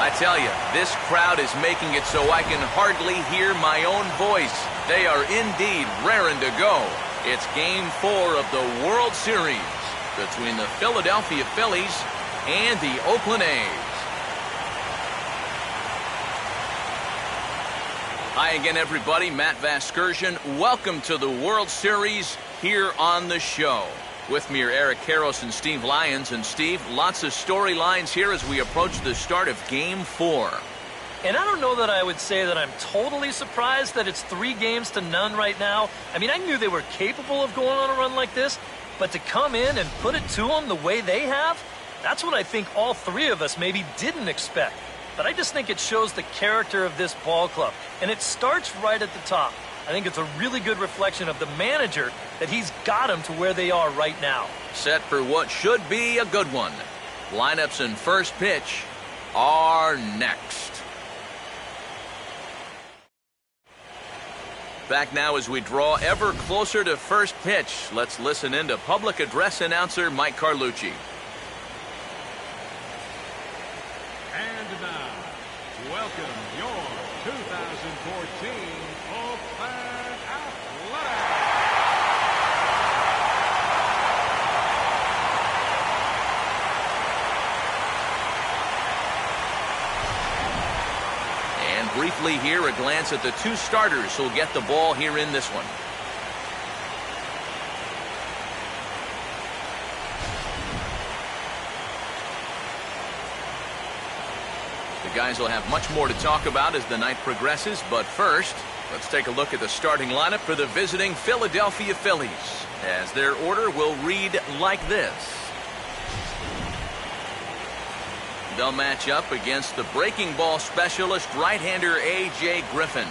I tell you, this crowd is making it so I can hardly hear my own voice. They are indeed raring to go. It's Game 4 of the World Series between the Philadelphia Phillies and the Oakland A's. Hi again, everybody. Matt Vasgersian. Welcome to the World Series here on the show. With me are Eric Karros and Steve Lyons. And Steve, lots of storylines here as we approach the start of Game 4. And I don't know that I would say that I'm totally surprised that it's 3-0 right now. I mean, I knew they were capable of going on a run like this, but to come in and put it to them the way they have, that's what I think all three of us maybe didn't expect. But I just think it shows the character of this ball club, and it starts right at the top. I think it's a really good reflection of the manager that he's got them to where they are right now. Set for what should be a good one. Lineups and first pitch are next. Back now as we draw ever closer to first pitch. Let's listen in to public address announcer Mike Carlucci. And now, welcome your 2014 Oakland Athletics. And briefly here, a glance at the two starters who'll get the ball here in this one. The guys will have much more to talk about as the night progresses, but first, let's take a look at the starting lineup for the visiting Philadelphia Phillies, as their order will read like this. They'll match up against the breaking ball specialist right-hander A.J. Griffin.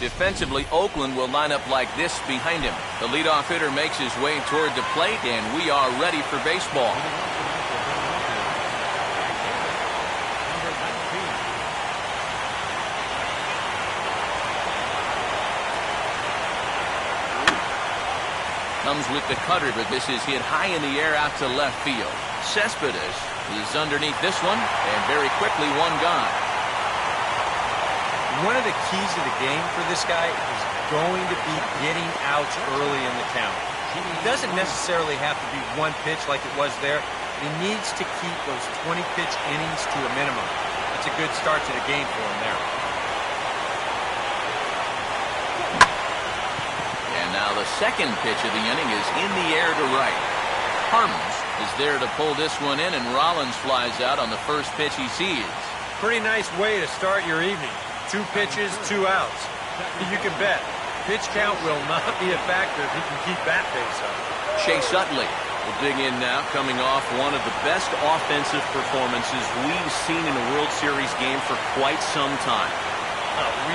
Defensively, Oakland will line up like this behind him. The leadoff hitter makes his way toward the plate, and we are ready for baseball. Comes with the cutter, but this is hit high in the air out to left field. Cespedes is underneath this one, and very quickly one gone. One of the keys to the game for this guy is going to be getting outs early in the count. He doesn't necessarily have to be one pitch like it was there. He needs to keep those 20-pitch innings to a minimum. That's a good start to the game for him there. And now the second pitch of the inning is in the air to right. Harms is there to pull this one in, and Rollins flies out on the first pitch he sees. Pretty nice way to start your evening. 2 pitches, 2 outs. You can bet pitch count will not be a factor if he can keep that pace up. Chase Utley will dig in now, coming off one of the best offensive performances we've seen in a World Series game for quite some time.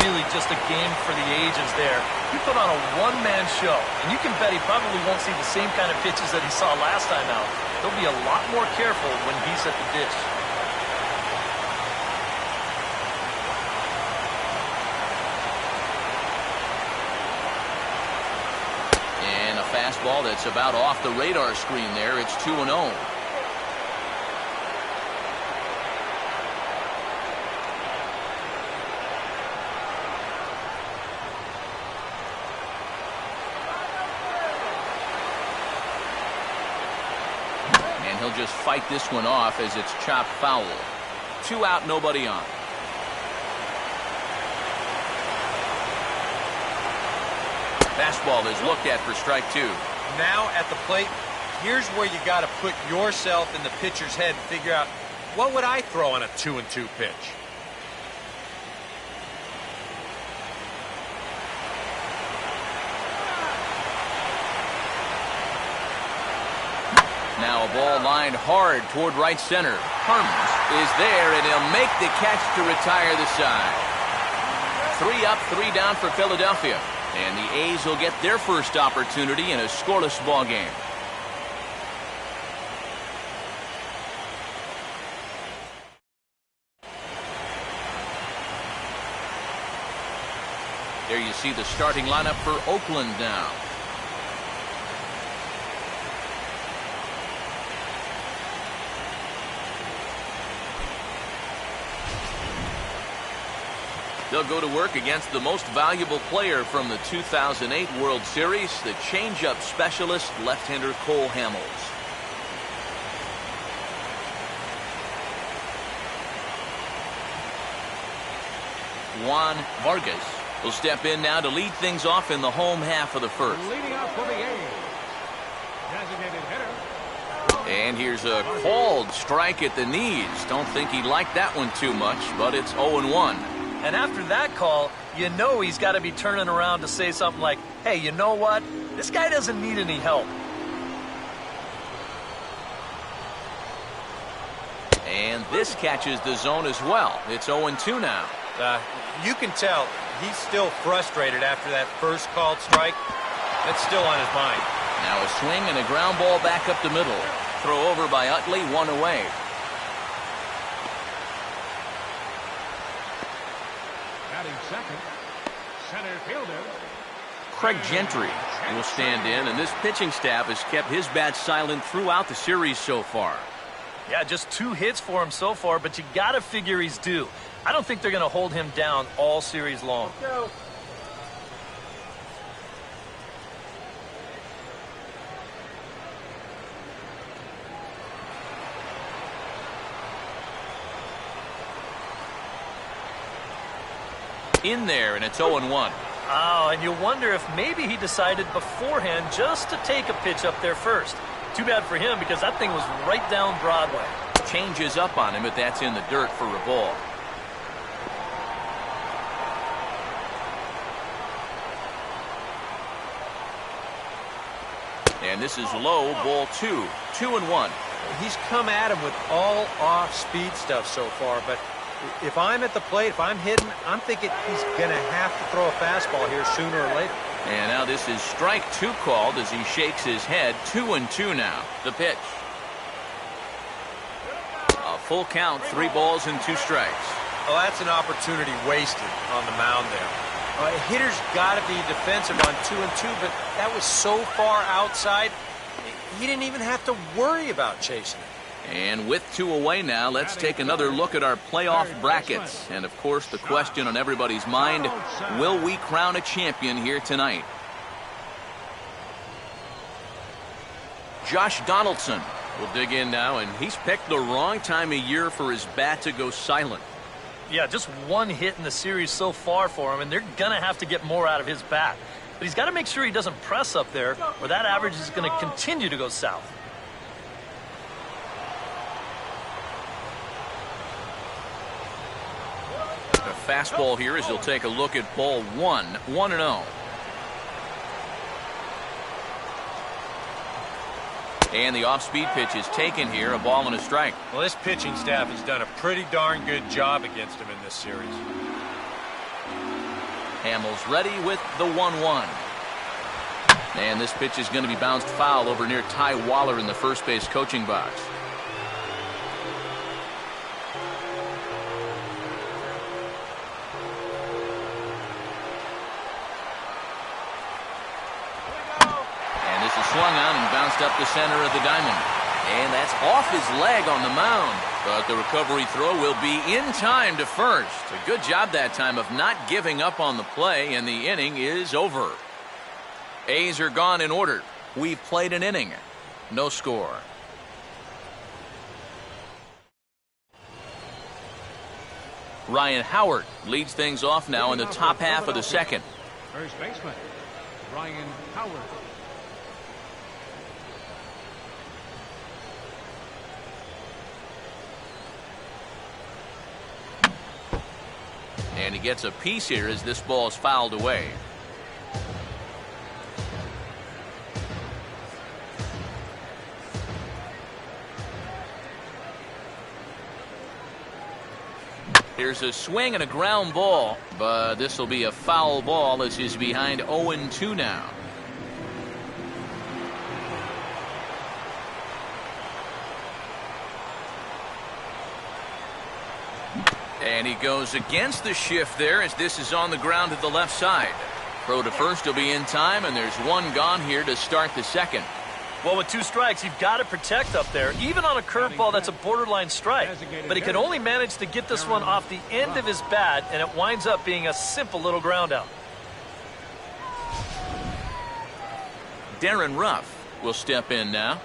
Really just a game for the ages there. He put on a one-man show, and you can bet he probably won't see the same kind of pitches that he saw last time out. He'll be a lot more careful when he's at the dish. Fastball that's about off the radar screen there. It's 2-0. And he'll just fight this one off as it's chopped foul. 2 out, nobody on. Fastball is looked at for strike 2. Now at the plate, here's where you got to put yourself in the pitcher's head and figure out, what would I throw on a 2-2 pitch? Now a ball lined hard toward right center. Harms is there, and he'll make the catch to retire the side. 3 up, 3 down for Philadelphia. And the A's will get their first opportunity in a scoreless ball game. There you see the starting lineup for Oakland now. They'll go to work against the most valuable player from the 2008 World Series, the changeup specialist, left-hander Cole Hamels. Juan Vargas will step in now to lead things off in the home half of the first. Leading off for the A's, designated hitter. And here's a called strike at the knees. Don't think he liked that one too much, but it's 0-1. And after that call, you know he's got to be turning around to say something like, hey, you know what? This guy doesn't need any help. And this catches the zone as well. It's 0-2 now. You can tell he's still frustrated after that first called strike. That's still on his mind. Now a swing and a ground ball back up the middle. Throw over by Utley, one away. Batting second, center fielder. Craig Gentry will stand in, and this pitching staff has kept his bat silent throughout the series so far. Yeah, just 2 hits for him so far, but you got to figure he's due. I don't think they're going to hold him down all series long. In there, and it's 0-1. Oh, and you wonder if maybe he decided beforehand just to take a pitch up there first. Too bad for him because that thing was right down Broadway. Changes up on him, but that's in the dirt for a ball. And this is low, ball 2. 2-1. He's come at him with all off-speed stuff so far, but if I'm at the plate, if I'm hitting, I'm thinking he's going to have to throw a fastball here sooner or later. And now this is strike 2 called as he shakes his head. 2-2 now. The pitch. A full count, 3 balls and 2 strikes. Well, that's an opportunity wasted on the mound there. A hitter's got to be defensive on 2-2, but that was so far outside, he didn't even have to worry about chasing it. And with 2 away now, let's take another look at our playoff brackets. And, of course, the question on everybody's mind, will we crown a champion here tonight? Josh Donaldson will dig in now, and he's picked the wrong time of year for his bat to go silent. Yeah, just 1 hit in the series so far for him, and they're going to have to get more out of his bat. But he's got to make sure he doesn't press up there, or that average is going to continue to go south. A fastball here as he'll take a look at ball 1. 1-0. And the off-speed pitch is taken here, a ball and a strike. Well, this pitching staff has done a pretty darn good job against him in this series. Hamels ready with the 1-1. And this pitch is going to be bounced foul over near Ty Waller in the first base coaching box. Swung on and bounced up the center of the diamond. And that's off his leg on the mound. But the recovery throw will be in time to first. A good job that time of not giving up on the play, and the inning is over. A's are gone in order. We've played an inning. No score. Ryan Howard leads things off now in the top half of the second. First baseman, Ryan Howard. And he gets a piece here as this ball is fouled away. Here's a swing and a ground ball, but this will be a foul ball as he's behind 0-2 now. And he goes against the shift there as this is on the ground to the left side. Throw to first will be in time, and there's one gone here to start the second. Well, with 2 strikes, you've got to protect up there, even on a curveball that's a borderline strike. But he can only manage to get this one off the end of his bat, and it winds up being a simple little ground out. Darren Ruff will step in now.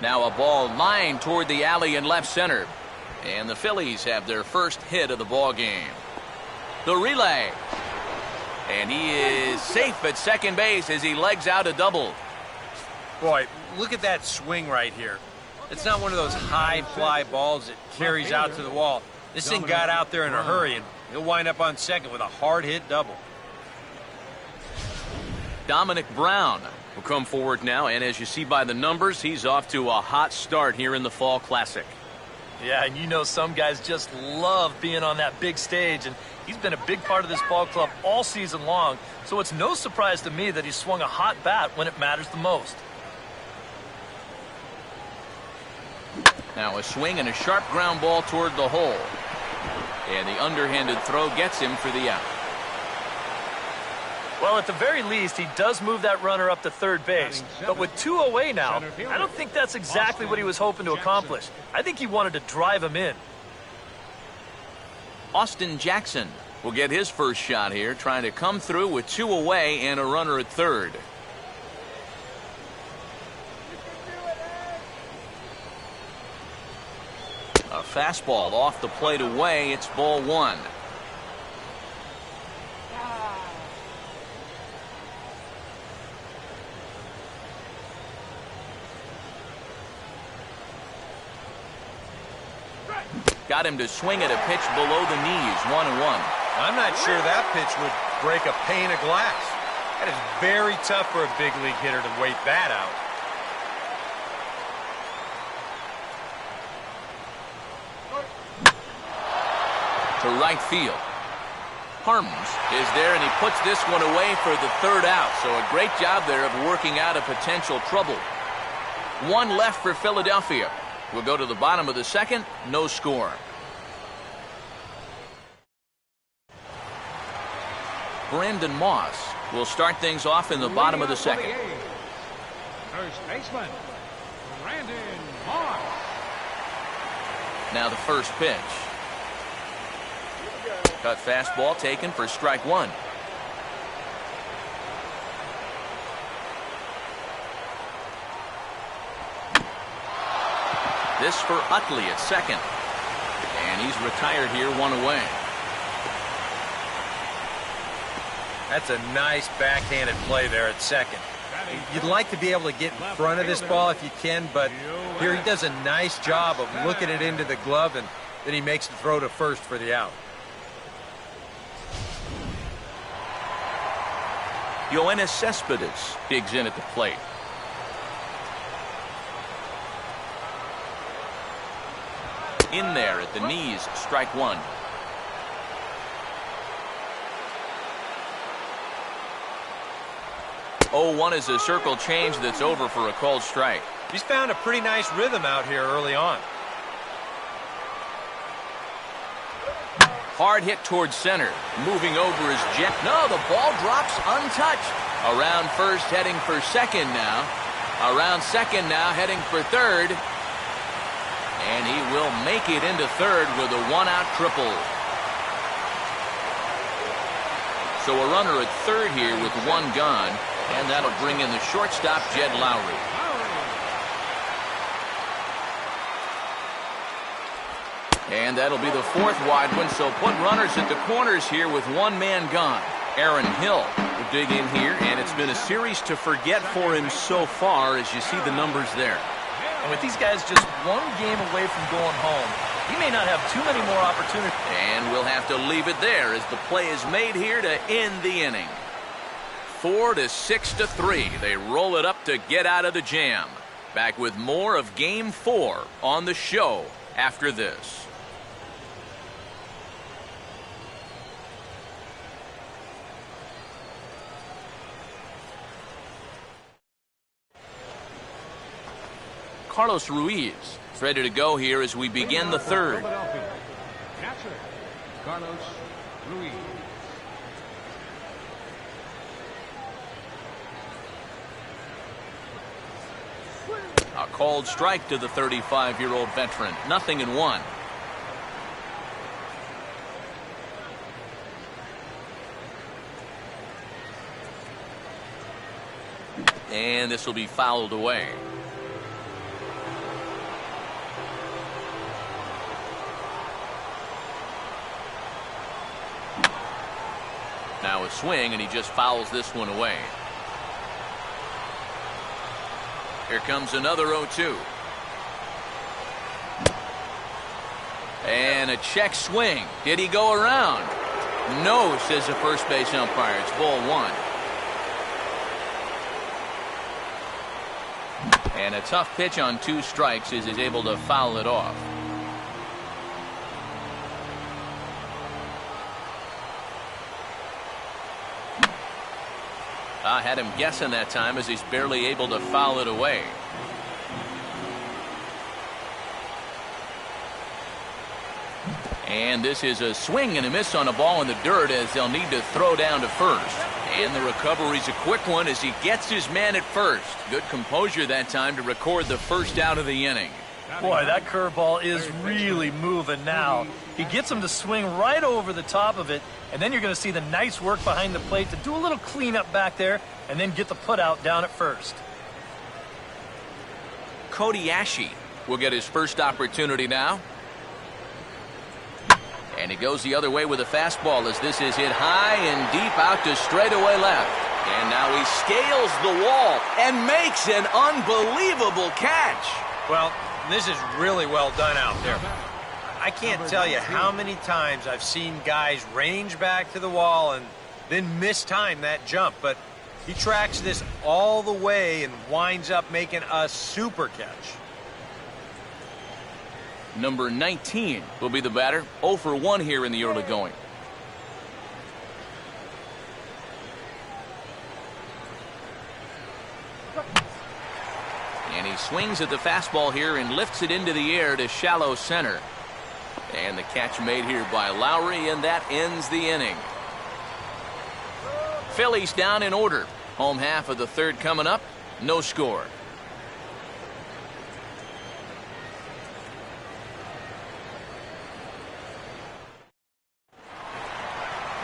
Now a ball lined toward the alley in left center. And the Phillies have their first hit of the ball game. The relay. And he is safe at second base as he legs out a double. Boy, look at that swing right here. It's not one of those high fly balls that carries out to the wall. This thing got out there in a hurry, and he'll wind up on second with a hard hit double. Dominic Brown will come forward now, and as you see by the numbers, he's off to a hot start here in the Fall Classic. Yeah, and you know some guys just love being on that big stage, and he's been a big part of this ball club all season long, so it's no surprise to me that he swung a hot bat when it matters the most. Now a swing and a sharp ground ball toward the hole. And the underhanded throw gets him for the out. Well, at the very least, he does move that runner up to third base. But with 2 away now, I don't think that's exactly what he was hoping to accomplish. I think he wanted to drive him in. Austin Jackson will get his first shot here, trying to come through with 2 away and a runner at third. A fastball off the plate away. It's ball 1. Got him to swing at a pitch below the knees, 1-1. I'm not sure that pitch would break a pane of glass. That is very tough for a big league hitter to wait that out. To right field. Harms is there, and he puts this one away for the third out. So a great job there of working out a potential trouble. 1 left for Philadelphia. We'll go to the bottom of the second. No score. Brandon Moss will start things off in the bottom of the second. First baseman, Brandon Moss. Now the first pitch. Cut fastball taken for strike 1. This for Utley at second. And he's retired here, 1 away. That's a nice backhanded play there at second. You'd like to be able to get in front of this ball if you can, but here he does a nice job of looking it into the glove, and then he makes the throw to first for the out. Yoenis Cespedes digs in at the plate. In there at the knees, strike 1. Oh, 1 is a circle change that's over for a called strike. He's found a pretty nice rhythm out here early on. Hard hit towards center. Moving over is Jet. No, the ball drops untouched. Around first, heading for second now. Around second now, heading for third. And he will make it into third with a 1-out triple. So a runner at third here with 1 gone. And that'll bring in the shortstop, Jed Lowry. And that'll be the 4th wide one, so put runners at the corners here with 1 man gone. Aaron Hill will dig in here, and it's been a series to forget for him so far as you see the numbers there. And with these guys just 1 game away from going home, he may not have too many more opportunities. And we'll have to leave it there as the play is made here to end the inning. 4-6-3. They roll it up to get out of the jam. Back with more of Game 4 on the show after this. Carlos Ruiz. It's ready to go here as we begin the third. Philadelphia. Catcher, Carlos Ruiz. A called strike to the 35-year-old veteran. 0-1. And this will be fouled away. Now a swing, and he just fouls this one away. Here comes another 0-2. And a check swing. Did he go around? No, says the first base umpire. It's ball one. And a tough pitch on 2 strikes as he's able to foul it off. I had him guessing that time as he's barely able to foul it away. And this is a swing and a miss on a ball in the dirt as they'll need to throw down to first. And the recovery's a quick one as he gets his man at first. Good composure that time to record the first out of the inning. Boy, that curveball is really moving now. He gets him to swing right over the top of it, and then you're going to see the nice work behind the plate to do a little cleanup back there and then get the putout down at first. Cody Ashe will get his first opportunity now. And he goes the other way with a fastball as this is hit high and deep out to straightaway left. And now he scales the wall and makes an unbelievable catch. Well, this is really well done out there. I can't tell you how many times I've seen guys range back to the wall and then mistime that jump, but he tracks this all the way and winds up making a super catch. Number 19 will be the batter. 0 for 1 here in the early going. And he swings at the fastball here and lifts it into the air to shallow center. And the catch made here by Lowry, and that ends the inning. Phillies down in order. Home half of the third coming up. No score.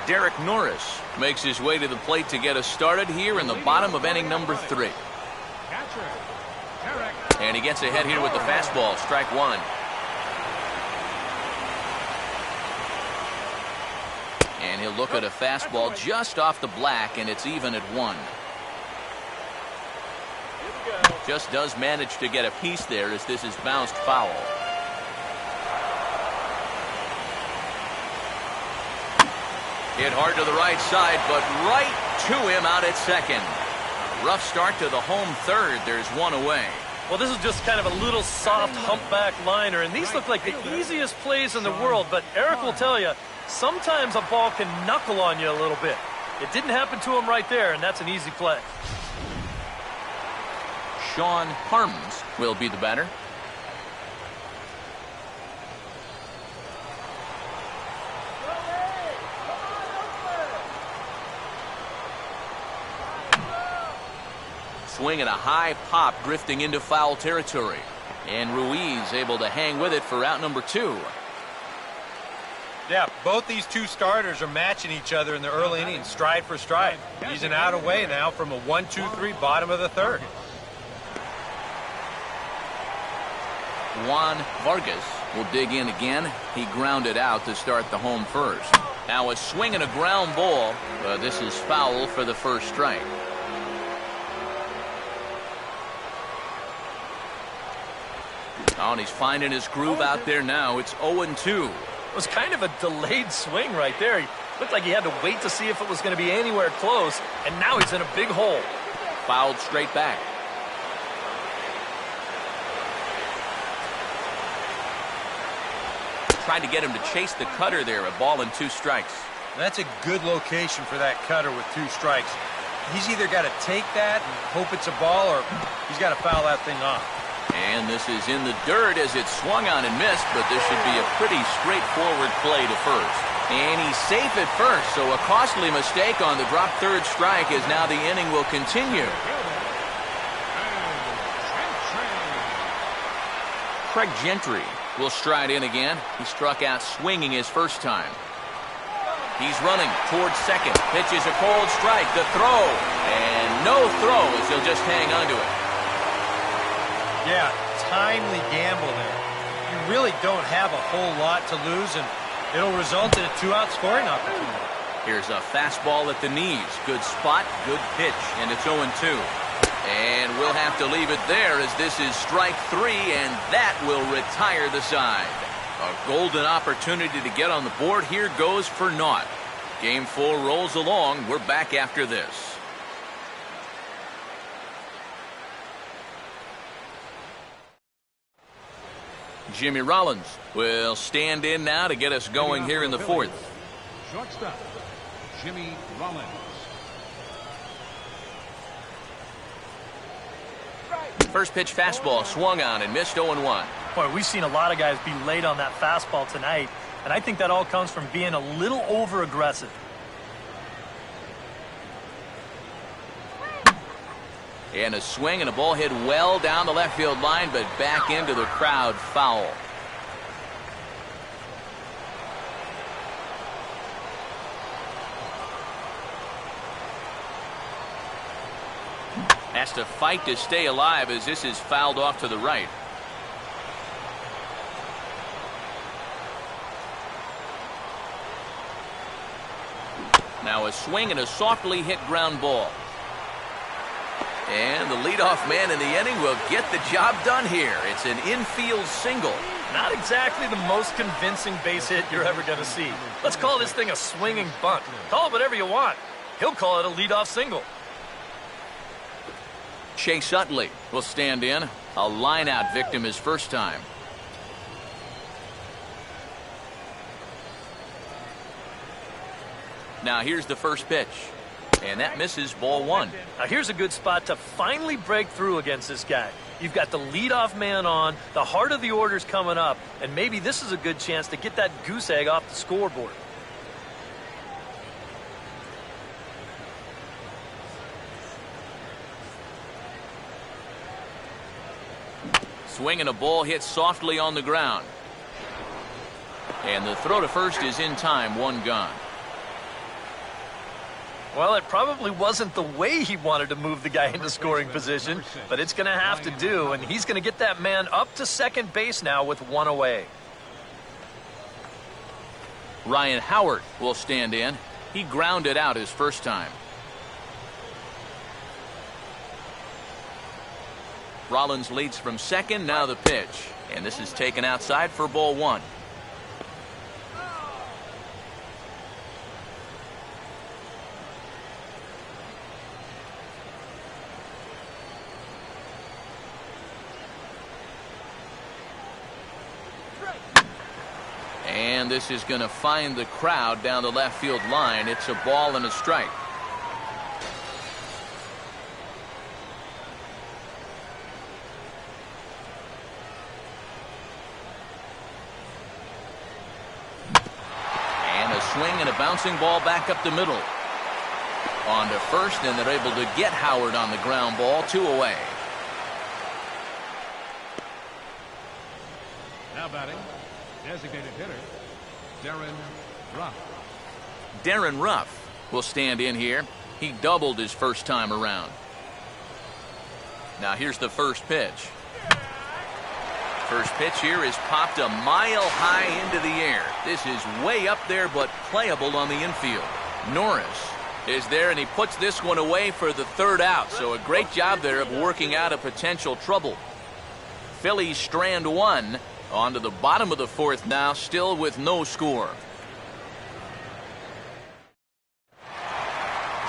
Derek Norris makes his way to the plate to get us started here in the bottom of inning number 3. And he gets ahead here with the fastball. Strike one. And he'll look at a fastball just off the black, and it's even at 1. Just does manage to get a piece there as this is bounced foul. Hit hard to the right side, but right to him out at second. A rough start to the home third. There's one away. Well, this is just kind of a little soft humpback liner, and these look like the easiest plays in the world, but Eric will tell you, sometimes a ball can knuckle on you a little bit. It didn't happen to him right there, and that's an easy play. Sean Harms will be the batter. Swing and a high pop drifting into foul territory. And Ruiz able to hang with it for out number 2. Yeah, both these two starters are matching each other in the early innings, stride for stride. He's an out away now from a 1-2-3 bottom of the third. Juan Vargas will dig in again. He grounded out to start the home first. Now a swing and a ground ball. This is foul for the first strike. Oh, and he's finding his groove out there now. It's 0-2. It was kind of a delayed swing right there. He looked like he had to wait to see if it was going to be anywhere close, and now he's in a big hole. Fouled straight back. Tried to get him to chase the cutter there. A ball and 2 strikes. That's a good location for that cutter with 2 strikes. He's either got to take that and hope it's a ball, or he's got to foul that thing off. And this is in the dirt as it swung on and missed, but this should be a pretty straightforward play to first. And he's safe at first, so a costly mistake on the drop third strike as now the inning will continue. Craig Gentry will stride in again. He struck out swinging his first time. He's running towards second. Pitches a cold strike. The throw. And no throw as he'll just hang on to it. Yeah, timely gamble there. You really don't have a whole lot to lose, and it'll result in a two-out scoring opportunity. Here's a fastball at the knees. Good spot, good pitch, and it's 0-2. And we'll have to leave it there as this is strike 3, and that will retire the side. A golden opportunity to get on the board here goes for naught. Game 4 rolls along. We're back after this. Jimmy Rollins will stand in now to get us going here in the fourth. Shortstop, Jimmy Rollins. First pitch fastball swung on and missed 0-1. Boy, we've seen a lot of guys be late on that fastball tonight, and I think that all comes from being a little over-aggressive. And a swing and a ball hit well down the left field line, but back into the crowd foul. Has to fight to stay alive as this is fouled off to the right. Now a swing and a softly hit ground ball. And the leadoff man in the inning will get the job done here. It's an infield single. Not exactly the most convincing base hit you're ever going to see. Let's call this thing a swinging bunt. Call it whatever you want. He'll call it a leadoff single. Chase Utley will stand in. A line-out victim his first time. Now here's the first pitch. And that misses, ball 1. Now here's a good spot to finally break through against this guy. You've got the leadoff man on, the heart of the order's coming up, and maybe this is a good chance to get that goose egg off the scoreboard. Swing and a ball hit softly on the ground. And the throw to first is in time, 1 gone. Well, it probably wasn't the way he wanted to move the guy into scoring position, but it's going to have to do, and he's going to get that man up to second base now with 1 away. Ryan Howard will stand in. He grounded out his first time. Rollins leads from second, now the pitch. And this is taken outside for ball 1. And this is going to find the crowd down the left field line. It's a ball and a strike. And a swing and a bouncing ball back up the middle. On to first, and they're able to get Howard on the ground ball, 2 away. Now batting, designated hitter, Darren Ruff. Darren Ruff will stand in here. He doubled his first time around. Now here's the first pitch. First pitch here is popped a mile high into the air. This is way up there, but playable on the infield. Norris is there, and he puts this one away for the 3rd out. So a great job there of working out a potential trouble. Phillies strand 1. On to the bottom of the 4th now, still with no score.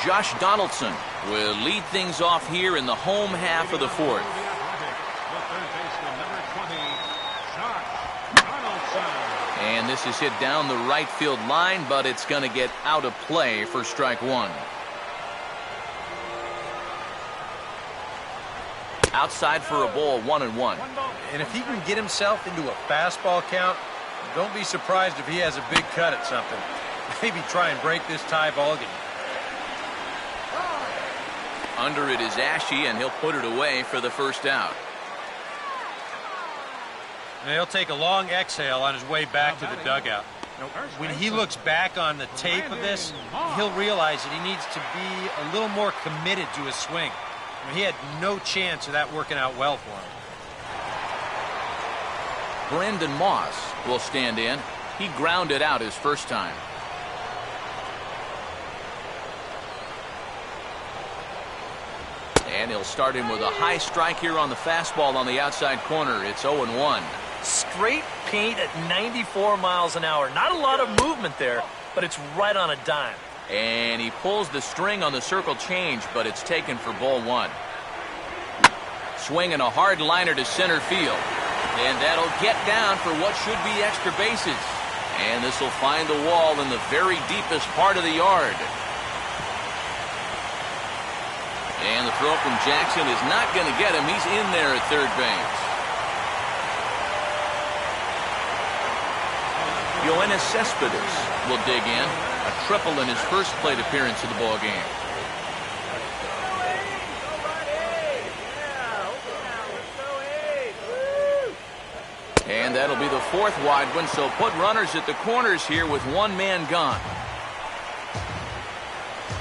Josh Donaldson will lead things off here in the home half of the 4th. And this is hit down the right field line, but it's going to get out of play for strike 1. Outside for a ball, 1-1. And if he can get himself into a fastball count, don't be surprised if he has a big cut at something. Maybe try and break this tie ball game. Under it is Ashe, and he'll put it away for the first out. And he'll take a long exhale on his way back to the dugout. When he looks back on the tape of this, he'll realize that he needs to be a little more committed to his swing. I mean, he had no chance of that working out well for him. Brandon Moss will stand in. He grounded out his first time. And he'll start him with a high strike here on the fastball on the outside corner. It's 0-1. Straight paint at 94 miles an hour. Not a lot of movement there, but it's right on a dime. And he pulls the string on the circle change, but it's taken for ball 1. Swinging a hard liner to center field. And that'll get down for what should be extra bases. And this will find the wall in the very deepest part of the yard. And the throw from Jackson is not going to get him. He's in there at third base. Yoenis Cespedes will dig in. A triple in his first plate appearance of the ball game. And that'll be the fourth wide one, so put runners at the corners here with one man gone.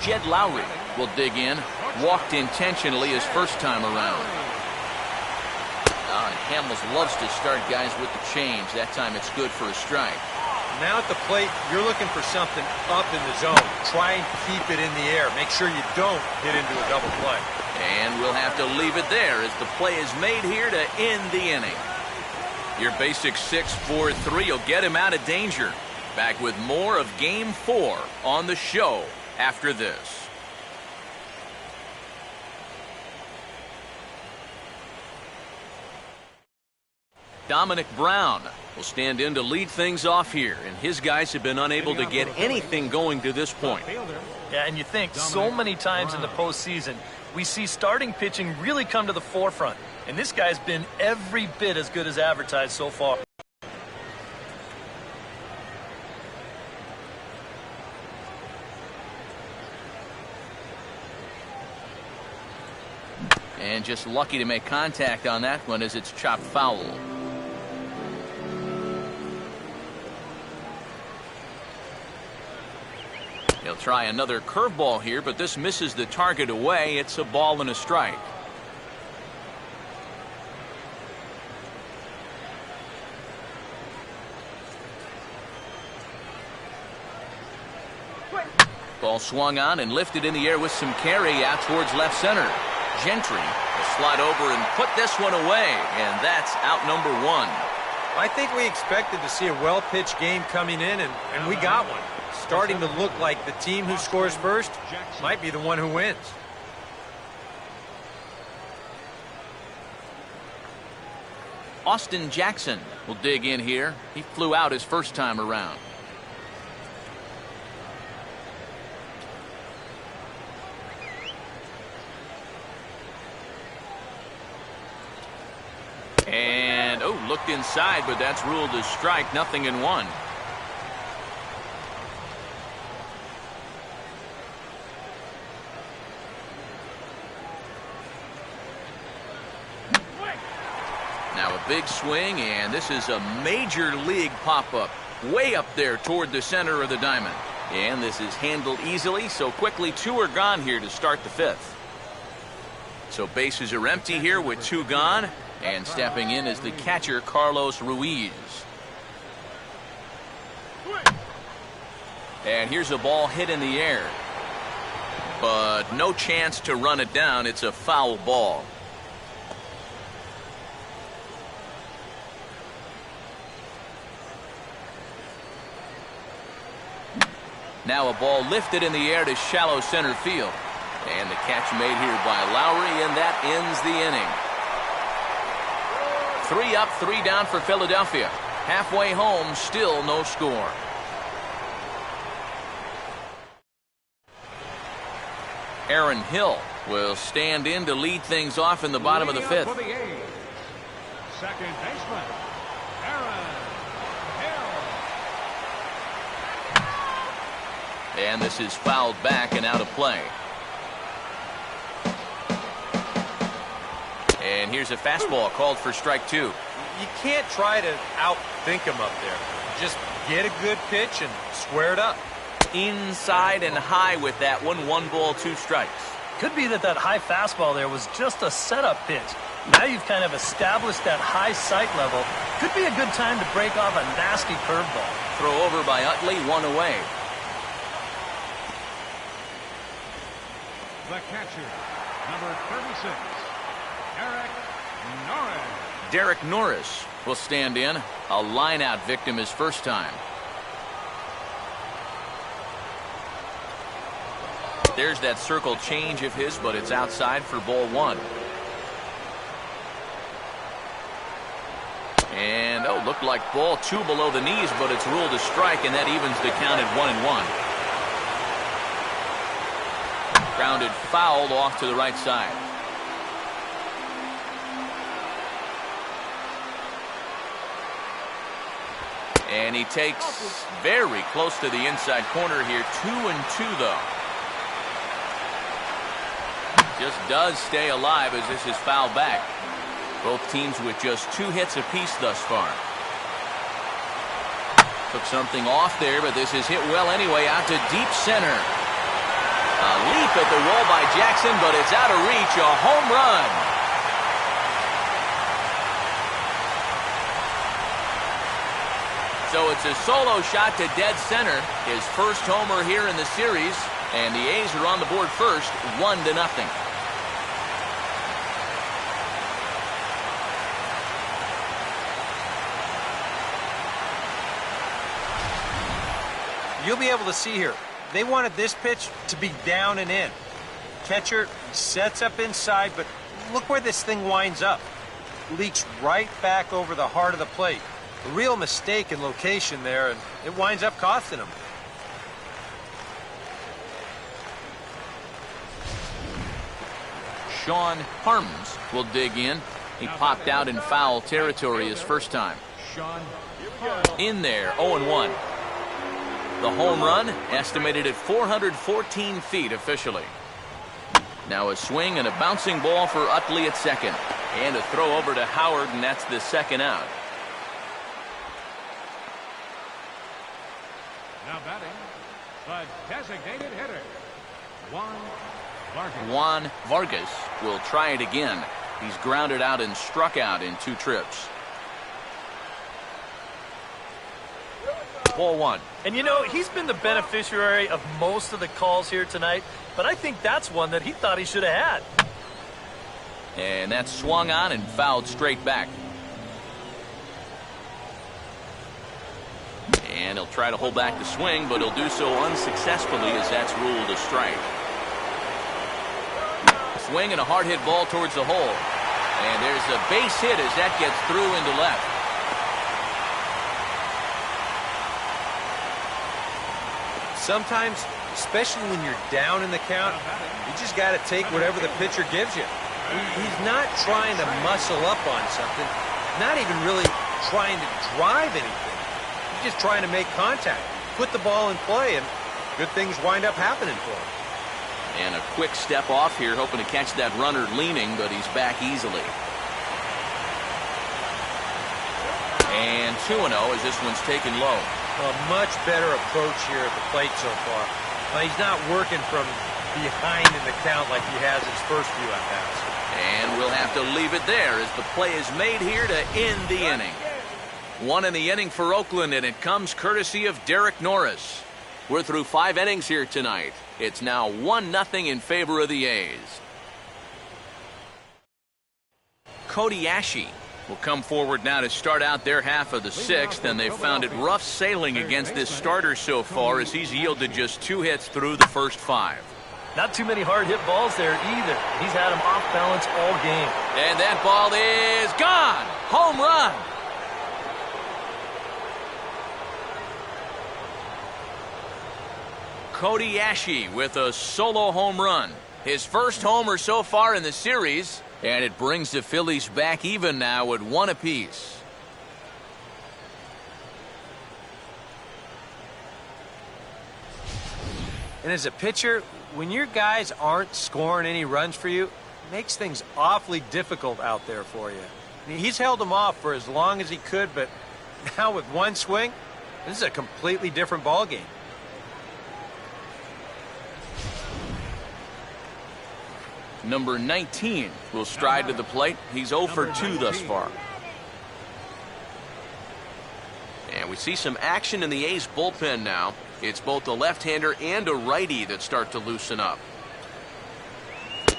Jed Lowry will dig in. Walked intentionally his first time around. And Hamels loves to start guys with the change. That time it's good for a strike. Now at the plate, you're looking for something up in the zone. Try and keep it in the air. Make sure you don't hit into a double play. And we'll have to leave it there as the play is made here to end the inning. Your basic 6-4-3 will get him out of danger. Back with more of Game 4 on the show after this. Dominic Brown will stand in to lead things off here, and his guys have been unable to get anything going to this point. Yeah, and you think so many times in the postseason, we see starting pitching really come to the forefront, and this guy's been every bit as good as advertised so far. And just lucky to make contact on that one as it's chopped foul. He'll try another curveball here, but this misses the target away. It's a ball and a strike. Ball swung on and lifted in the air with some carry out towards left center. Gentry will slide over and put this one away, and that's out number 1. I think we expected to see a well-pitched game coming in, and we got one. Starting to look like the team who scores first might be the one who wins. Austin Jackson will dig in here. He flew out his first time around. And, looked inside, but that's ruled a strike, 0-1. Now a big swing, and this is a major league pop-up. Way up there toward the center of the diamond. And this is handled easily, so quickly 2 are gone here to start the 5th. So bases are empty here with 2 gone. And stepping in is the catcher, Carlos Ruiz. And here's a ball hit in the air. But no chance to run it down. It's a foul ball. Now a ball lifted in the air to shallow center field. And the catch made here by Lowry, and that ends the inning. 3 up, 3 down for Philadelphia. Halfway home, still no score. Aaron Hill will stand in to lead things off in the bottom of the fifth. For the A's, second baseman, Aaron Hill. And this is fouled back and out of play. And here's a fastball called for strike two. You can't try to outthink him up there. Just get a good pitch and square it up. Inside and high with that one. 1 ball, 2 strikes. Could be that high fastball there was just a setup pitch. Now you've kind of established that high sight level. Could be a good time to break off a nasty curveball. Throw over by Utley, 1 away. The catcher, number 36, Derek Norris. Derek Norris will stand in. A line-out victim his first time. There's that circle change of his, but it's outside for ball 1. And, looked like ball 2 below the knees, but it's ruled a strike, and that evens the count at 1-1. Grounded fouled off to the right side. And he takes very close to the inside corner here. 2-2 though. Just does stay alive as this is fouled back. Both teams with just 2 hits apiece thus far. Took something off there, but this is hit well anyway, out to deep center. A leap at the wall by Jackson, but it's out of reach. A home run. So it's a solo shot to dead center. His first homer here in the series. And the A's are on the board first, 1-0. You'll be able to see here, they wanted this pitch to be down and in. Catcher sets up inside, but look where this thing winds up. Leaks right back over the heart of the plate. A real mistake in location there, and it winds up costing him. Sean Harms will dig in. He popped out in foul territory his first time. In there, 0-1. The home run estimated at 414 feet officially. Now a swing and a bouncing ball for Utley at second. And a throw over to Howard, and that's the second out. Now batting, the designated hitter, Juan Vargas. Juan Vargas will try it again. He's grounded out and struck out in 2 trips. Ball 1. And you know, he's been the beneficiary of most of the calls here tonight, but I think that's one that he thought he should have had. And that's swung on and fouled straight back. And he'll try to hold back the swing, but he'll do so unsuccessfully as that's ruled a strike. Swing and a hard hit ball towards the hole. And there's a base hit as that gets through into left. Sometimes, especially when you're down in the count, you just got to take whatever the pitcher gives you. He's not trying to muscle up on something, not even really trying to drive anything. He's just trying to make contact, put the ball in play, and good things wind up happening for him. And a quick step off here, hoping to catch that runner leaning, but he's back easily. And 2-0 as this one's taken low. A much better approach here at the plate so far. He's not working from behind in the count like he has his first few at-bats. And we'll have to leave it there as the play is made here to end the inning. 1 in the inning for Oakland, and it comes courtesy of Derek Norris. We're through 5 innings here tonight. It's now 1-0 in favor of the A's. Cody Ashe will come forward now to start out their half of the 6th, and they've found it rough sailing against this starter so far as he's yielded just 2 hits through the first 5. Not too many hard hit balls there either. He's had them off balance all game. And that ball is gone. Home run. Cody Ashe with a solo home run. His first homer so far in the series, and it brings the Phillies back even now at 1 apiece. And as a pitcher, when your guys aren't scoring any runs for you, it makes things awfully difficult out there for you. I mean, he's held them off for as long as he could, but now with one swing, this is a completely different ball game. Number 19 will stride to the plate. He's 0 for 2 thus far. And we see some action in the A's bullpen now. It's both a left-hander and a righty that start to loosen up.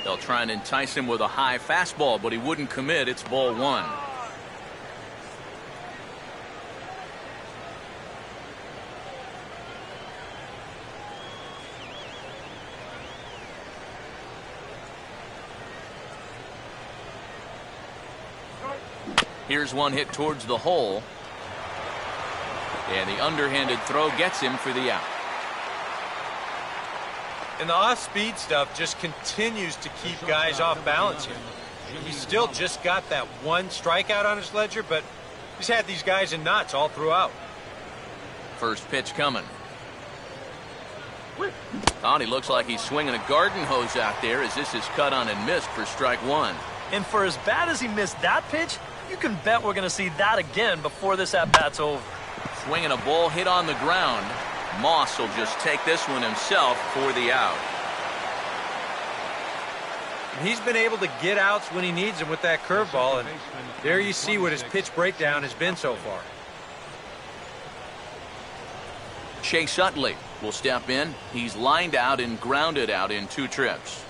They'll try and entice him with a high fastball, but he wouldn't commit. It's ball 1. Here's one hit towards the hole. And the underhanded throw gets him for the out. And the off-speed stuff just continues to keep guys off balance here. He's still just got that one strikeout on his ledger, but he's had these guys in knots all throughout. First pitch coming. Thought he looks like he's swinging a garden hose out there as this is cut on and missed for strike 1. And for as bad as he missed that pitch, you can bet we're going to see that again before this at-bat's over. Swinging a ball hit on the ground. Moss will just take this one himself for the out. And he's been able to get outs when he needs them with that curveball, and there you see what his pitch breakdown has been so far. Chase Utley will step in. He's lined out and grounded out in 2 trips.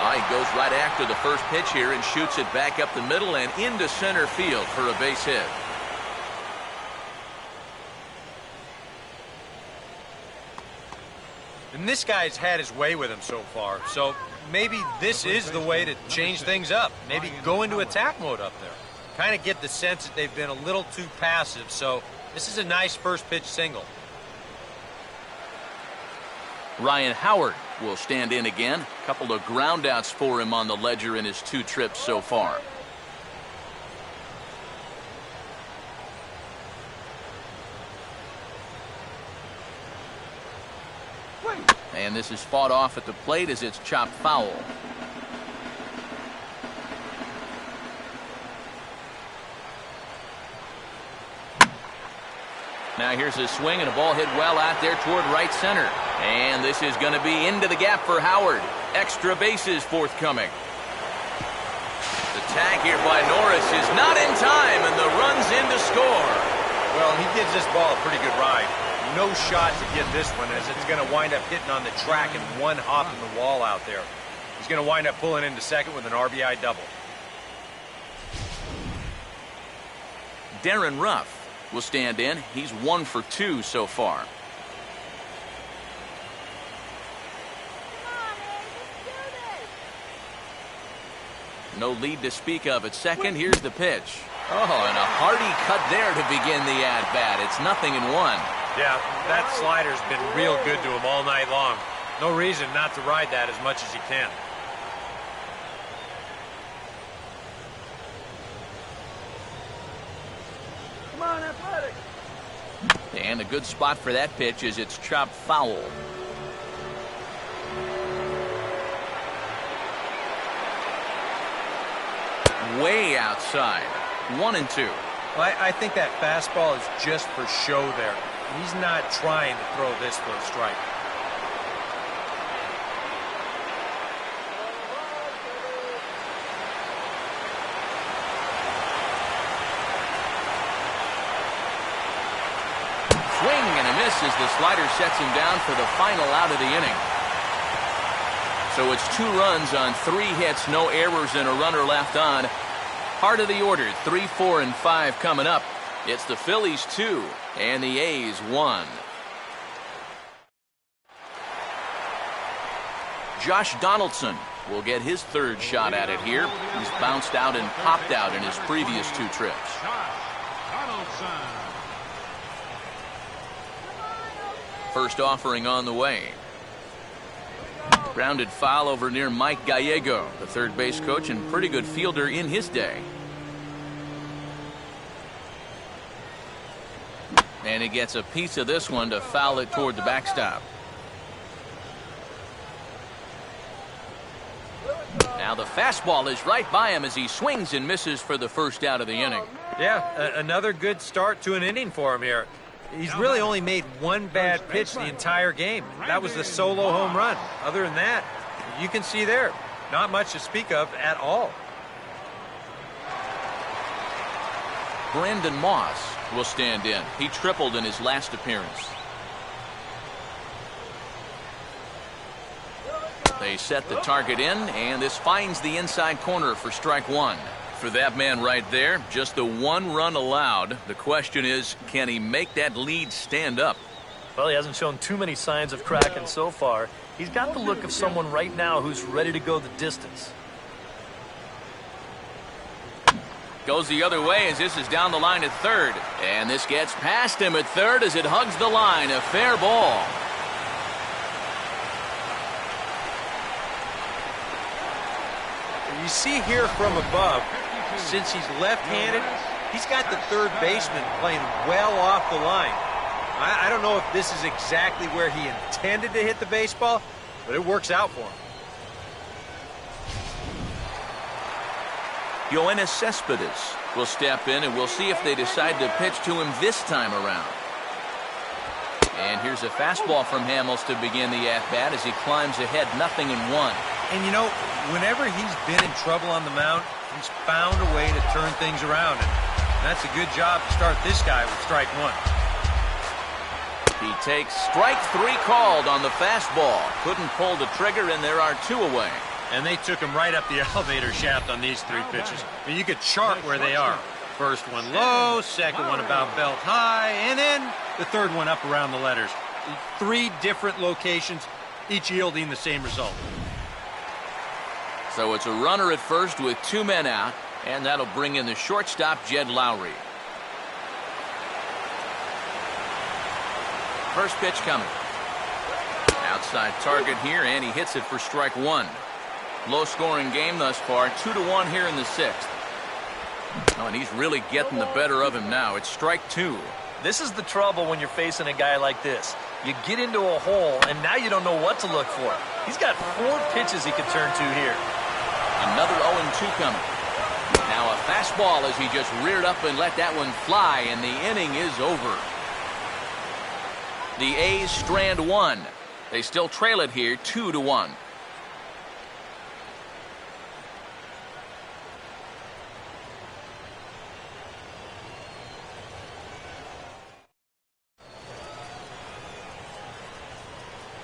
He goes right after the first pitch here and shoots it back up the middle and into center field for a base hit. And this guy's had his way with him so far, so maybe this is the way to change things up. Maybe go into attack mode up there. Kind of get the sense that they've been a little too passive, so this is a nice first pitch single. Ryan Howard will stand in again. A couple of groundouts for him on the ledger in his 2 trips so far. And this is fought off at the plate as it's chopped foul. Now here's a swing and a ball hit well out there toward right center. And this is going to be into the gap for Howard. Extra bases forthcoming. The tag here by Norris is not in time, and the run's in to score. Well, he gives this ball a pretty good ride. No shot to get this one, as it's going to wind up hitting on the track and one hop in the wall out there. He's going to wind up pulling into second with an RBI double. Darren Ruff will stand in. He's 1 for 2 so far. No lead to speak of at second. Here's the pitch. Oh, and a hearty cut there to begin the at-bat. It's 0-1. Yeah, that slider's been real good to him all night long. No reason not to ride that as much as he can. Come on, Athletic. And a good spot for that pitch as it's chopped foul. Way outside. 1-2. Well, I think that fastball is just for show there. He's not trying to throw this for a strike. Swing and a miss as the slider sets him down for the final out of the inning. So it's 2 runs on 3 hits, no errors, and a runner left on. Heart of the order, 3, 4, and 5 coming up. It's the Phillies 2 and the A's 1. Josh Donaldson will get his 3rd shot at it here. He's bounced out and popped out in his previous 2 trips. Josh Donaldson. first offering on the way. Grounded foul over near Mike Gallego, the third base coach and pretty good fielder in his day. And he gets a piece of this one to foul it toward the backstop. Now the fastball is right by him as he swings and misses for the first out of the inning. Yeah, another good start to an inning for him here. He's really only made one bad pitch the entire game. That was the solo home run. Other than that, you can see there, not much to speak of at all. Brandon Moss will stand in. He tripled in his last appearance. They set the target in, and this finds the inside corner for strike one. For that man right there, just the one run allowed. The question is, can he make that lead stand up? Well, he hasn't shown too many signs of cracking so far. He's got the look of someone right now who's ready to go the distance. Goes the other way as this is down the line at third. And this gets past him at third as it hugs the line. A fair ball. You see here from above, since he's left-handed, he's got the third baseman playing well off the line. I don't know if this is exactly where he intended to hit the baseball, but it works out for him. Yoenis Cespedes will step in, and we'll see if they decide to pitch to him this time around. And here's a fastball from Hamels to begin the at-bat as he climbs ahead 0-1. And you know, whenever he's been in trouble on the mound, he's found a way to turn things around, and that's a good job to start this guy with strike one. He takes strike three called on the fastball. Couldn't pull the trigger, and there are two away. And they took him right up the elevator shaft on these three pitches. I mean, you could chart where they are. First one low, second one about belt high, and then the third one up around the letters. Three different locations, each yielding the same result. So it's a runner at first with two men out, and that'll bring in the shortstop, Jed Lowry. First pitch coming. Outside target here, and he hits it for strike one. Low-scoring game thus far, 2-1 here in the sixth. Oh, and he's really getting the better of him now. It's strike two. This is the trouble when you're facing a guy like this. You get into a hole, and now you don't know what to look for. He's got 4 pitches he could turn to here. Another 0-2 coming. Now a fastball as he just reared up and let that one fly, and the inning is over. The A's strand one. They still trail it here 2-1.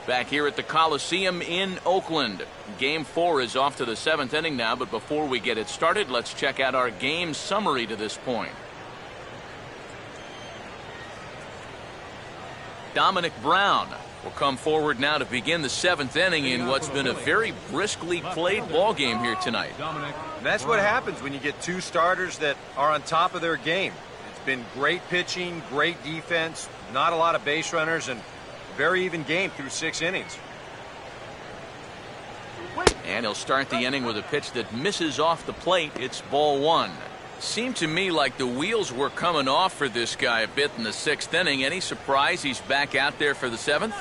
Back here at the Coliseum in Oakland. Game 4 is off to the 7th inning now, but before we get it started, let's check out our game summary to this point. Dominic Brown will come forward now to begin the 7th inning in what's been a very briskly played ball game here tonight. That's what happens when you get two starters that are on top of their game. It's been great pitching, great defense, not a lot of base runners, and very even game through 6 innings. And he'll start the inning with a pitch that misses off the plate. It's ball one. Seemed to me like the wheels were coming off for this guy a bit in the 6th inning. Any surprise he's back out there for the 7th?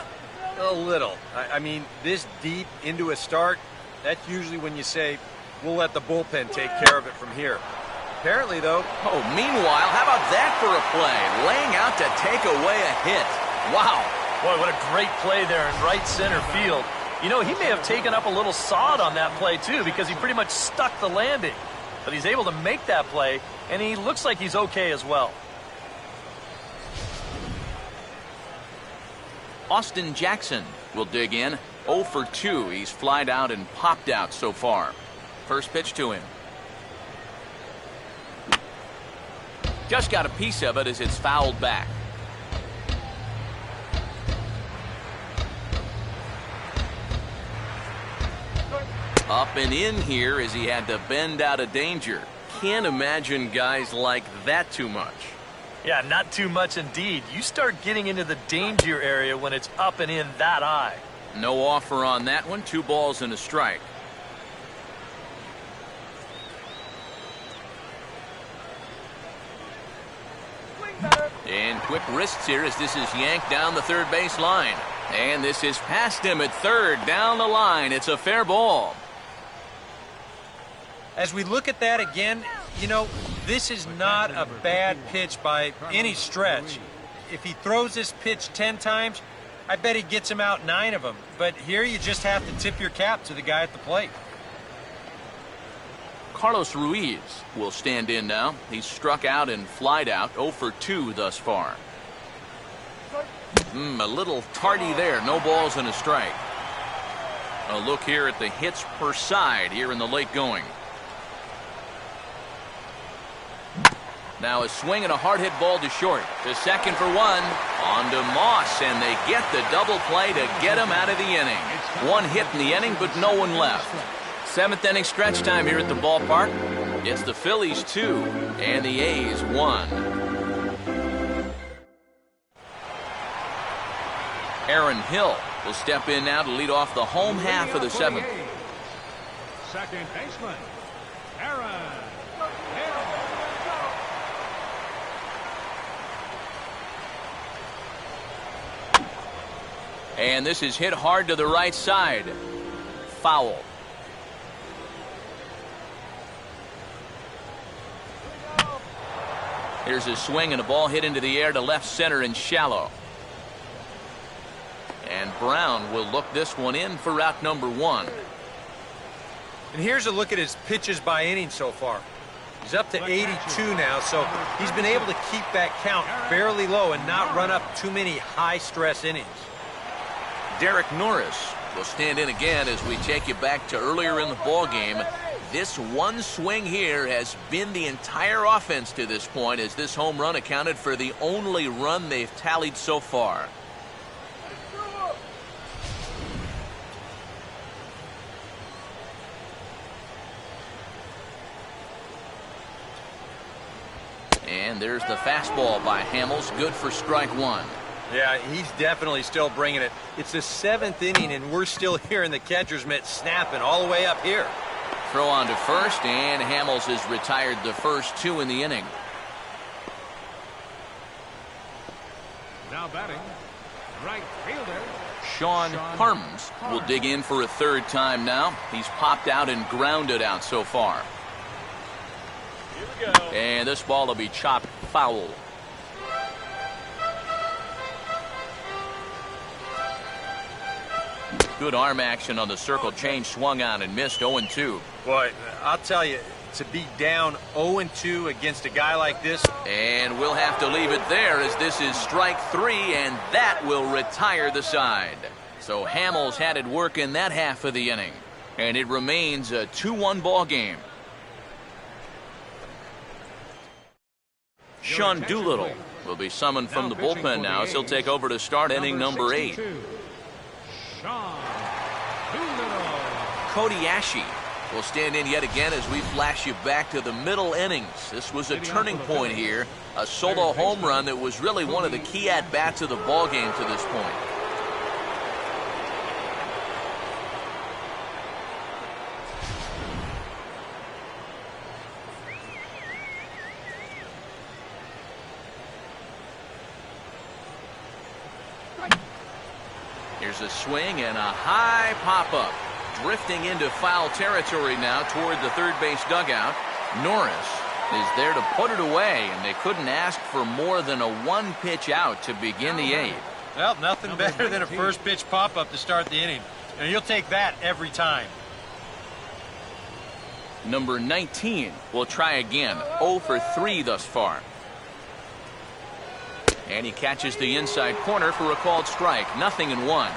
A little. I mean, this deep into a start, that's usually when you say, we'll let the bullpen take care of it from here. Apparently, though. Oh, meanwhile, how about that for a play? Laying out to take away a hit. Wow. Boy, what a great play there in right center field. You know, he may have taken up a little sod on that play, too, because he pretty much stuck the landing. But he's able to make that play, and he looks like he's okay as well. Austin Jackson will dig in. 0 for 2. He's flied out and popped out so far. First pitch to him. Just got a piece of it as it's fouled back. Up and in here as he had to bend out of danger. Can't imagine guys like that too much. Yeah, not too much indeed. You start getting into the danger area when it's up and in that high. No offer on that one. 2 balls and a strike. And quick wrists here as this is yanked down the third base line. And this is past him at third, down the line. It's a fair ball. As we look at that again, you know, this is not a bad pitch by any stretch. If he throws this pitch 10 times, I bet he gets him out 9 of them. But here you just have to tip your cap to the guy at the plate. Carlos Ruiz will stand in now. He's struck out and flied out, 0 for 2 thus far. A little tardy there. No balls and a strike. A look here at the hits per side here in the late going. Now a swing and a hard hit ball to short. To second for 1. On to Moss, and they get the double play to get him out of the inning. 1 hit in the inning, but no one left. 7th inning stretch time here at the ballpark. It's the Phillies 2 and the A's 1. Aaron Hill will step in now to lead off the home half of the 7th. Second baseman, Aaron Hill. And this is hit hard to the right side. Foul. Here's a swing and a ball hit into the air to left center and shallow. And Brown will look this one in for route number 1. And here's a look at his pitches by inning so far. He's up to 82 now, so he's been able to keep that count fairly low and not run up too many high-stress innings. Derek Norris will stand in again as we take you back to earlier in the ball game. This one swing here has been the entire offense to this point, as this home run accounted for the only run they've tallied so far. And there's the fastball by Hamels, good for strike 1. Yeah, he's definitely still bringing it. It's the 7th inning, and we're still hearing the catcher's mitt snapping all the way up here. Throw on to first, and Hamels has retired the first 2 in the inning. Now batting, right fielder, Sean Harms will dig in for a 3rd time now. He's popped out and grounded out so far. Here we go. And this ball will be chopped foul. Good arm action on the circle change, swung on and missed. 0-2. Boy, I'll tell you, to be down 0-2 against a guy like this. And we'll have to leave it there, as this is strike 3, and that will retire the side. So Hamels had it work in that half of the inning, and it remains a 2-1 ball game. Sean Doolittle will be summoned from the bullpen now, as he'll take over to start inning number 8. Sean Doolittle. Cody Ashe will stand in yet again as we flash you back to the middle innings. This was a turning point here, a solo home run that was really one of the key at-bats of the ball game to this point. Here's a swing and a high pop-up. Drifting into foul territory now toward the third base dugout. Norris is there to put it away, and they couldn't ask for more than a 1-pitch out to begin the 8th. Well, nothing better than a first pitch pop-up to start the inning. And you'll take that every time. Number 19 will try again. 0 for 3 thus far. And he catches the inside corner for a called strike. 0-1.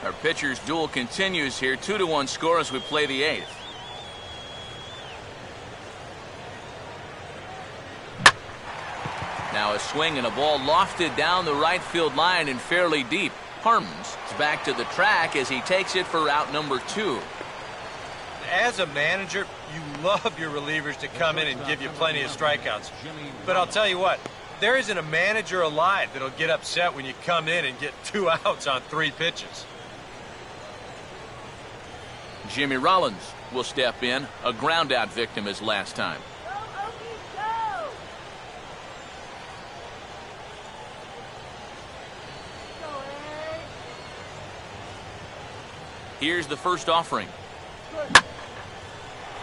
Our pitcher's duel continues here. 2-1 score as we play the 8th. Now a swing and a ball lofted down the right field line and fairly deep. Harms is back to the track as he takes it for out number 2. As a manager, You love your relievers to come in and give you plenty of strikeouts. But I'll tell you what, there isn't a manager alive that'll get upset when you come in and get 2 outs on 3 pitches. Jimmy Rollins will step in, a ground-out victim as last time. Here's the first offering.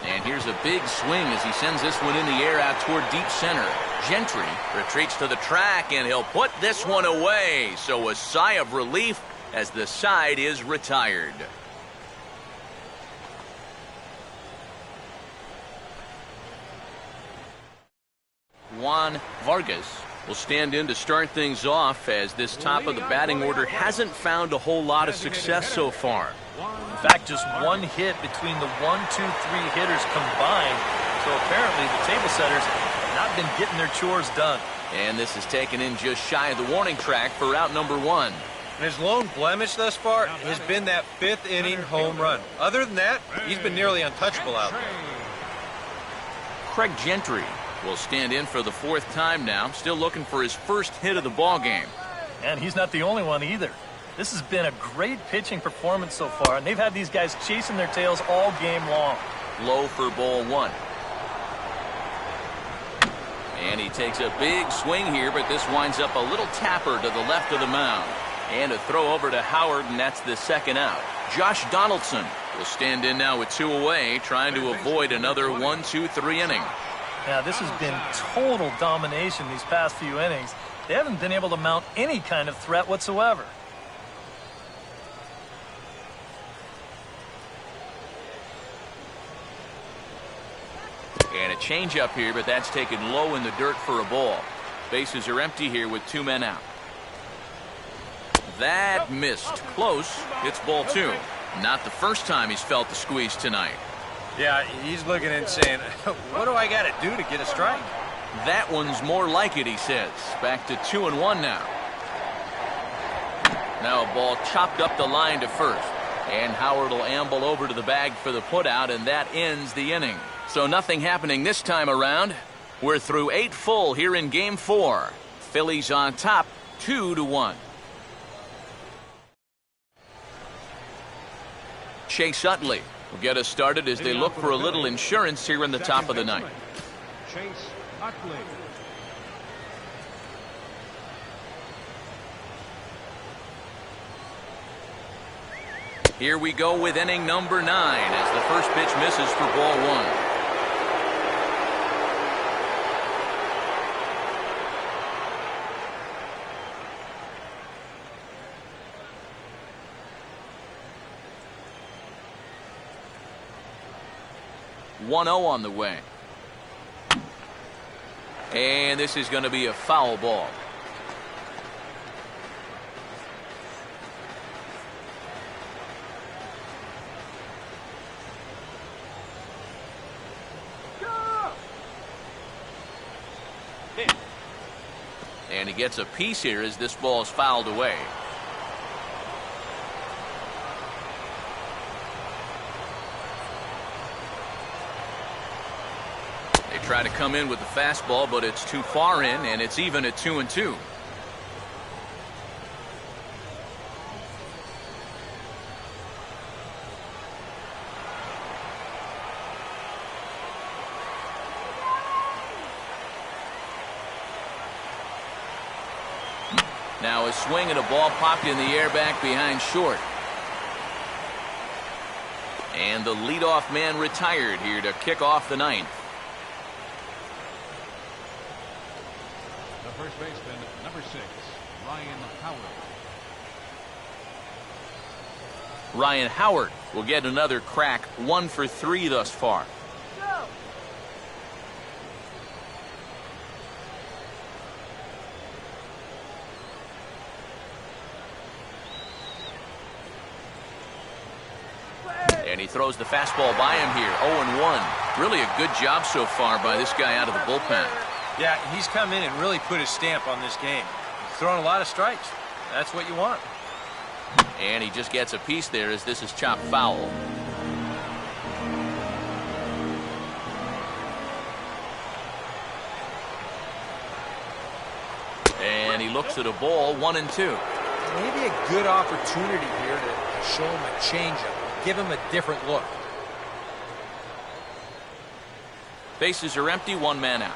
And here's a big swing as he sends this one in the air out toward deep center. Gentry retreats to the track, and he'll put this one away. So a sigh of relief as the side is retired. Juan Vargas will stand in to start things off as this top of the batting order hasn't found a whole lot of success so far. In fact, just one hit between the 1, 2, 3 hitters combined. So apparently the table setters have not been getting their chores done. And this is taken in just shy of the warning track for out number 1. And his lone blemish thus far has been that 5th inning home run. Other than that, he's been nearly untouchable out there. Craig Gentry will stand in for the 4th time now, still looking for his first hit of the ball game. And he's not the only one either. This has been a great pitching performance so far, and they've had these guys chasing their tails all game long. Low for ball 1. And he takes a big swing here, but this winds up a little tapper to the left of the mound. And a throw over to Howard, and that's the 2nd out. Josh Donaldson will stand in now with 2 away, trying to avoid another 1, 2, 3 inning. Now, this has been total domination these past few innings. They haven't been able to mount any kind of threat whatsoever. And a changeup here, but that's taken low in the dirt for a ball. Bases are empty here with 2 men out. That missed. Close. It's ball 2. Not the first time he's felt the squeeze tonight. Yeah, he's looking and saying, what do I got to do to get a strike? That one's more like it, he says. Back to 2-1 now. Now a ball chopped up the line to first. And Howard will amble over to the bag for the putout, and that ends the inning. So nothing happening this time around. We're through 8 full here in Game 4. Phillies on top, 2-1. Chase Utley will get us started as they look for a little insurance here in the top of the 9th. Chase Utley. Here we go with inning number 9 as the first pitch misses for ball 1. On the way. And this is going to be a foul ball. And he gets a piece here as this ball is fouled away. Try to come in with the fastball, but it's too far in, and it's even at 2-2. Now a swing and a ball popped in the air back behind short. And the leadoff man retired here to kick off the 9th. First baseman, number 6, Ryan Howard. Ryan Howard will get another crack, 1 for 3 thus far. Go. And he throws the fastball by him here, 0-1. Really a good job so far by this guy out of the bullpen. Yeah, he's come in and really put his stamp on this game. He's throwing a lot of strikes. That's what you want. And he just gets a piece there as this is chopped foul. And he looks at a ball, 1-2. Maybe a good opportunity here to show him a changeup, give him a different look. Bases are empty, one man out.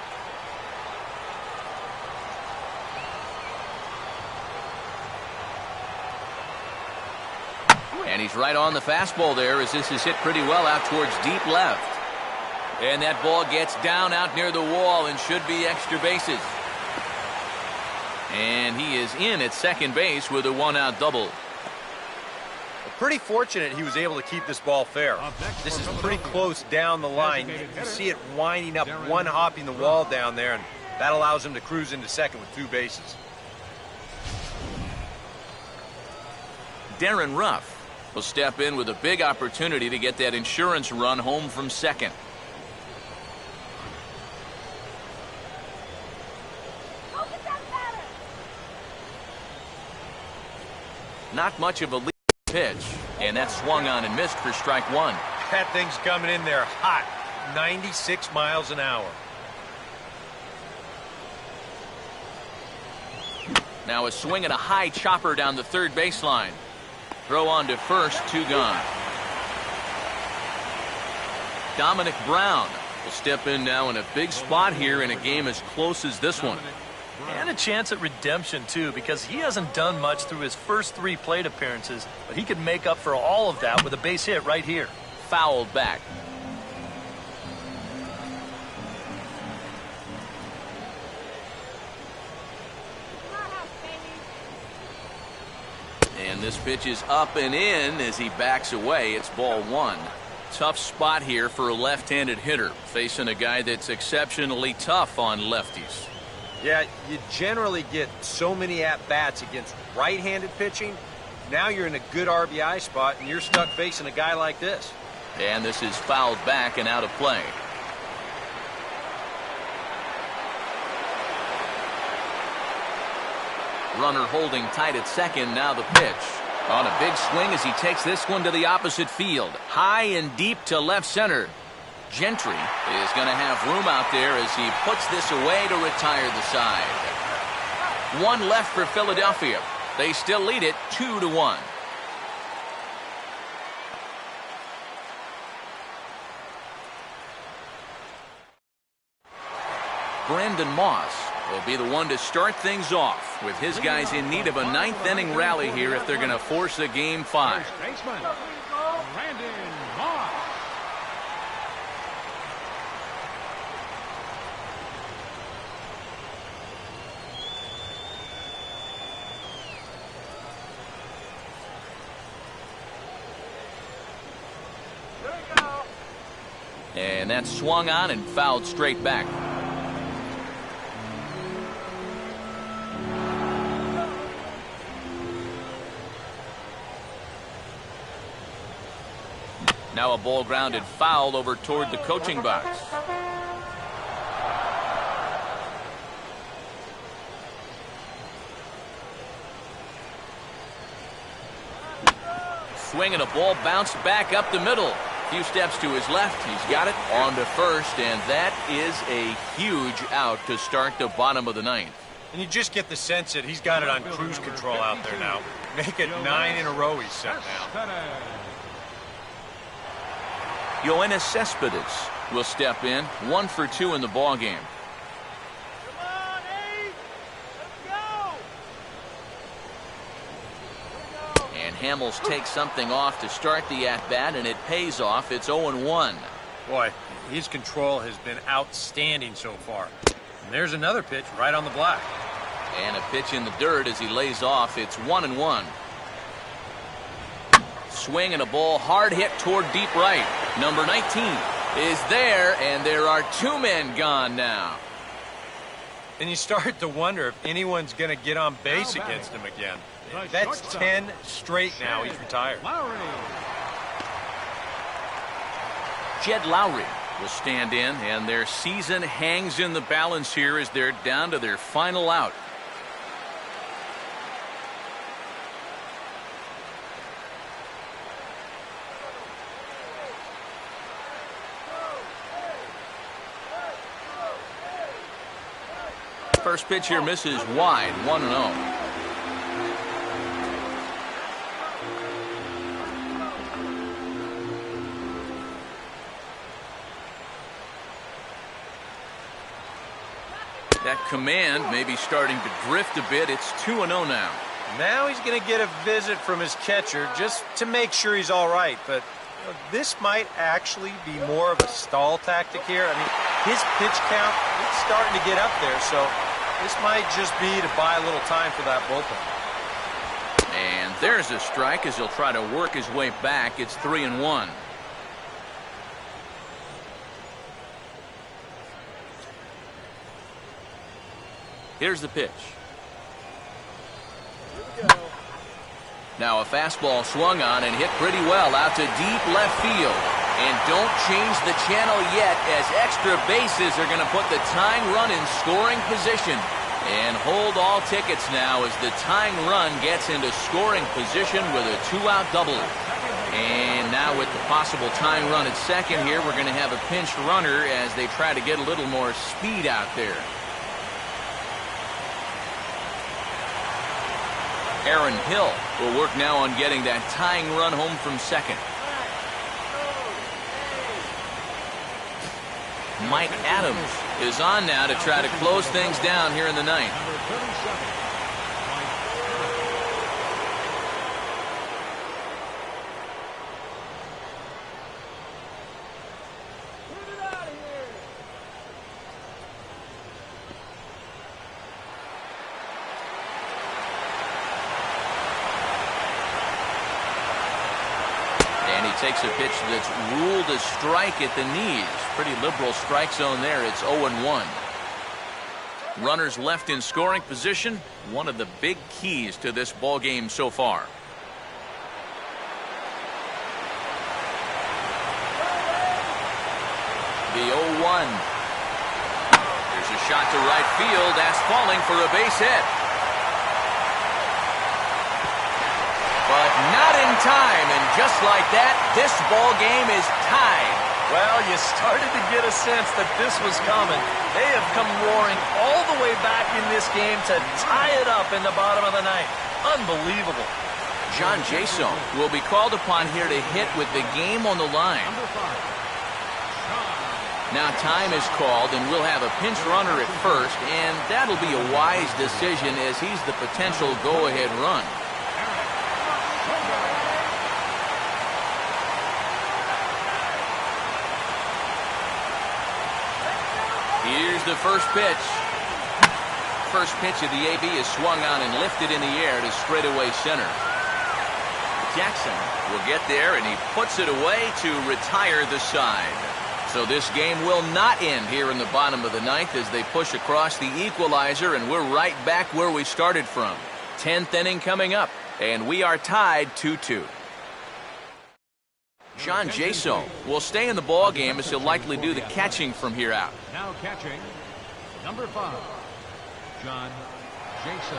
And he's right on the fastball there as this is hit pretty well out towards deep left. And that ball gets down out near the wall and should be extra bases. And he is in at second base with a one-out double. Pretty fortunate he was able to keep this ball fair. This is pretty close down the line. You see it winding up, one hopping the wall down there, and that allows him to cruise into second with 2 bases. Darren Ruff will step in with a big opportunity to get that insurance run home from second. Not much of a lead pitch, and that swung on and missed for strike one. That thing's coming in there hot, 96 miles an hour. Now a swing and a high chopper down the third baseline. Throw on to first, 2 gone. Dominic Brown will step in now in a big spot here in a game as close as this one. And a chance at redemption, too, because he hasn't done much through his first 3 plate appearances, but he could make up for all of that with a base hit right here. Fouled back. And this pitch is up and in as he backs away. It's ball 1. Tough spot here for a left-handed hitter, facing a guy that's exceptionally tough on lefties. Yeah, you generally get so many at-bats against right-handed pitching. Now you're in a good RBI spot, and you're stuck facing a guy like this. And this is fouled back and out of play. Runner holding tight at second. Now the pitch. On a big swing as he takes this one to the opposite field. High and deep to left center. Gentry is going to have room out there as he puts this away to retire the side. 1 left for Philadelphia. They still lead it 2-1. Brandon Moss will be the one to start things off with his guys in need of a 9th inning rally here if they're going to force a game 5. Baseman, Brandon Moss. And that swung on and fouled straight back. Now a ball grounded foul over toward the coaching box. Swing and a ball bounced back up the middle. A few steps to his left. He's got it on to first, and that is a huge out to start the bottom of the 9th. And you just get the sense that he's got it on cruise control out there now. Make it 9 in a row he's set now. Yoenis Cespedes will step in, 1 for 2 in the ball game. And Hamels takes something off to start the at-bat, and it pays off. It's 0-1. Boy, his control has been outstanding so far. And there's another pitch right on the block. And a pitch in the dirt as he lays off. It's 1-1. Swing and a ball hard hit toward deep right. Number 19 is there, and there are 2 men gone now. And you start to wonder if anyone's going to get on base against him again. That's 10 straight now he's retired. Jed Lowry will stand in, and their season hangs in the balance here as they're down to their final out. First pitch here misses wide, 1-0. That command may be starting to drift a bit. It's 2-0 now. Now he's going to get a visit from his catcher just to make sure he's all right. But this might actually be more of a stall tactic here. I mean, his pitch count is starting to get up there, so this might just be to buy a little time for that bullpen. And there's a strike as he'll try to work his way back. It's 3-1. Here's the pitch. Now a fastball swung on and hit pretty well out to deep left field. And don't change the channel yet, as extra bases are going to put the tying run in scoring position. And hold all tickets now as the tying run gets into scoring position with a 2-out double. And now with the possible tying run at second here, we're going to have a pinch runner as they try to get a little more speed out there. Aaron Hill will work now on getting that tying run home from second. Mike Adams is on now to try to close things down here in the ninth. Takes a pitch that's ruled a strike at the knees. Pretty liberal strike zone there. It's 0-1. Runners left in scoring position. One of the big keys to this ball game so far. The 0-1. There's a shot to right field. That's falling for a base hit. But not in time, and just like that, this ball game is tied. Well, you started to get a sense that this was coming. They have come roaring all the way back in this game to tie it up in the bottom of the ninth. Unbelievable. John Jason will be called upon here to hit with the game on the line. Now time is called, and we'll have a pinch runner at first, and that'll be a wise decision as he's the potential go-ahead run. Here's the first pitch. First pitch of the AB is swung on and lifted in the air to straightaway center. Jackson will get there, and he puts it away to retire the side. So this game will not end here in the bottom of the ninth as they push across the equalizer, and we're right back where we started from. 10th inning coming up, and we are tied 2-2. John Jason will stay in the ball game as he'll likely do the catching from here out. Now catching, number 5, John Jason.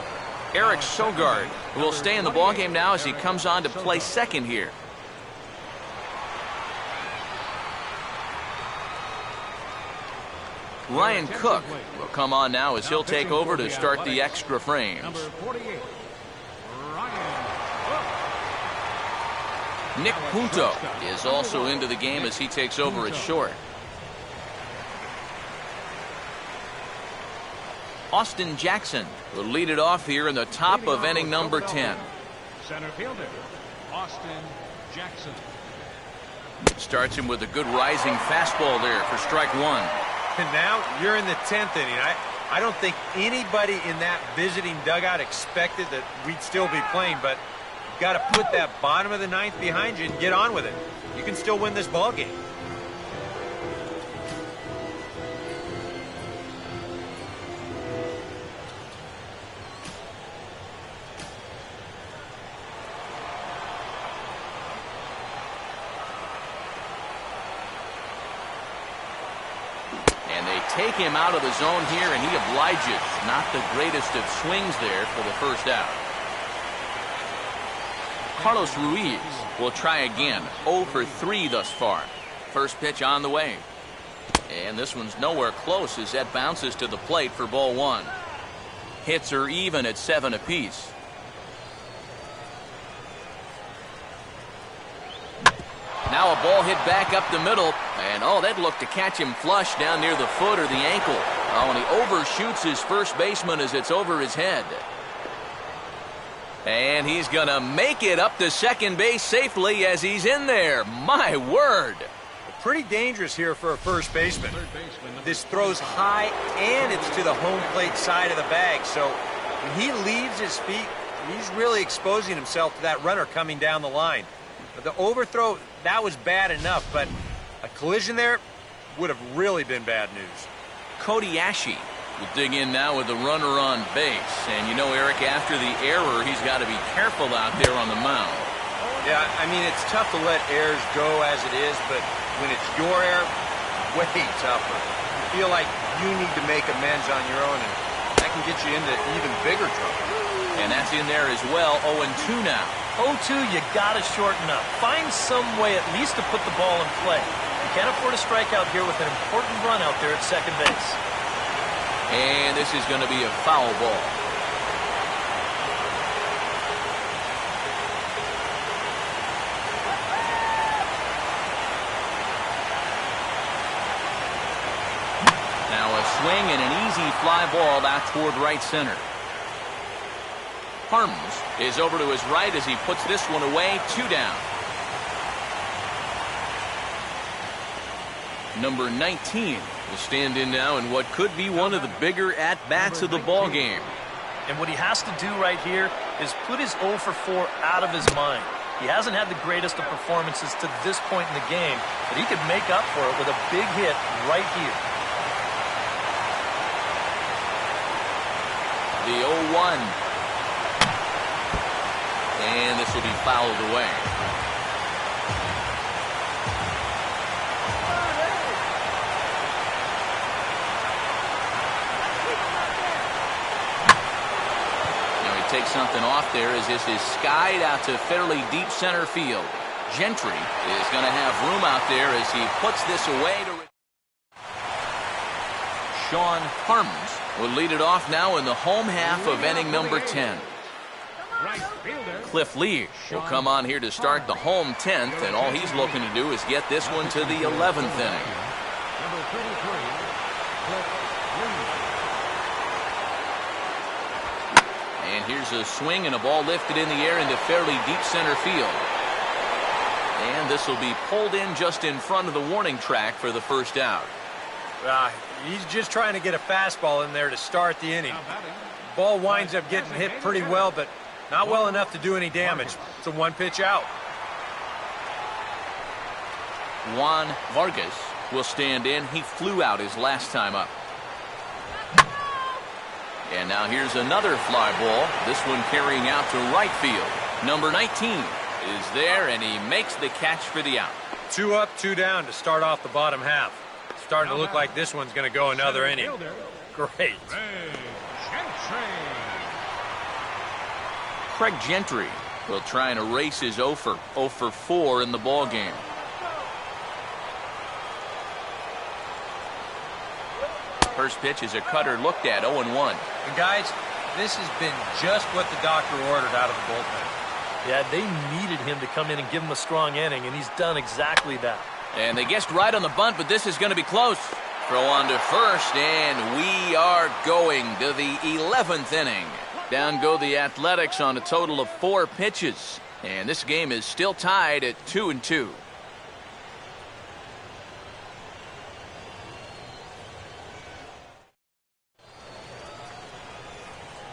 Eric Sogard will stay in the ball game now as he comes on to play second here. Ryan Cook will come on now as he'll take over to start the extra frames. Number 48, Ryan. Nick Punto is also into the game as he takes over at short. Austin Jackson will lead it off here in the top of inning number 10. Center fielder, Austin Jackson. Starts him with a good rising fastball there for strike one. And now you're in the 10th inning. I don't think anybody in that visiting dugout expected that we'd still be playing, but you've got to put that bottom of the ninth behind you and get on with it. You can still win this ball game. Take him out of the zone here, and he obliges. Not the greatest of swings there for the first out. Carlos Ruiz will try again. 0 for 3 thus far. First pitch on the way. And this one's nowhere close as that bounces to the plate for ball one. Hits are even at 7 apiece. Now a ball hit back up the middle, and oh, that looked to catch him flush down near the foot or the ankle. Oh, and he overshoots his first baseman as it's over his head. And he's going to make it up to second base safely as he's in there. My word. Pretty dangerous here for a first baseman. This throws high, and it's to the home plate side of the bag. So when he leaves his feet, he's really exposing himself to that runner coming down the line. But the overthrow, that was bad enough, but a collision there would have really been bad news. Cody Ashe will dig in now with the runner on base. And you know, Eric, after the error, he's got to be careful out there on the mound. Yeah, I mean, it's tough to let errors go as it is, but when it's your error, way tougher. You feel like you need to make amends on your own, and that can get you into even bigger trouble. And that's in there as well. 0-2 now. 0-2, you got to shorten up. Find some way at least to put the ball in play. You can't afford a strikeout here with an important run out there at second base. And this is going to be a foul ball. Now a swing and an easy fly ball out toward right center. Harms is over to his right as he puts this one away. 2 down. Number 19 will stand in now in what could be one of the bigger at-bats of the ball game. And what he has to do right here is put his 0 for 4 out of his mind. He hasn't had the greatest of performances to this point in the game, but he could make up for it with a big hit right here. The 0-1. And this will be fouled away. Now he takes something off there as this is skied out to fairly deep center field. Gentry is going to have room out there as he puts this away. Sean Harms will lead it off now in the home half of inning number 10. Cliff Lee will come on here to start the home 10th, and all he's looking to do is get this one to the 11th inning. Number 33, Cliff Lee. And here's a swing and a ball lifted in the air into fairly deep center field. And this will be pulled in just in front of the warning track for the first out. He's just trying to get a fastball in there to start the inning. Ball winds up getting hit pretty well, but not well enough to do any damage. It's a 1-pitch out. Juan Vargas will stand in. He flew out his last time up. And now here's another fly ball. This one carrying out to right field. Number 19 is there, and he makes the catch for the out. 2 up, 2 down to start off the bottom half. Starting to look like this one's going to go another inning. Great. Craig Gentry will try and erase his 0 for 4 in the ball game. First pitch is a cutter looked at. 0-1. And guys, this has been just what the doctor ordered out of the bullpen. Yeah, they needed him to come in and give him a strong inning, and he's done exactly that. And they guessed right on the bunt, but this is going to be close. Throw on to first, and we are going to the 11th inning. Down go the Athletics on a total of 4 pitches. And this game is still tied at 2-2.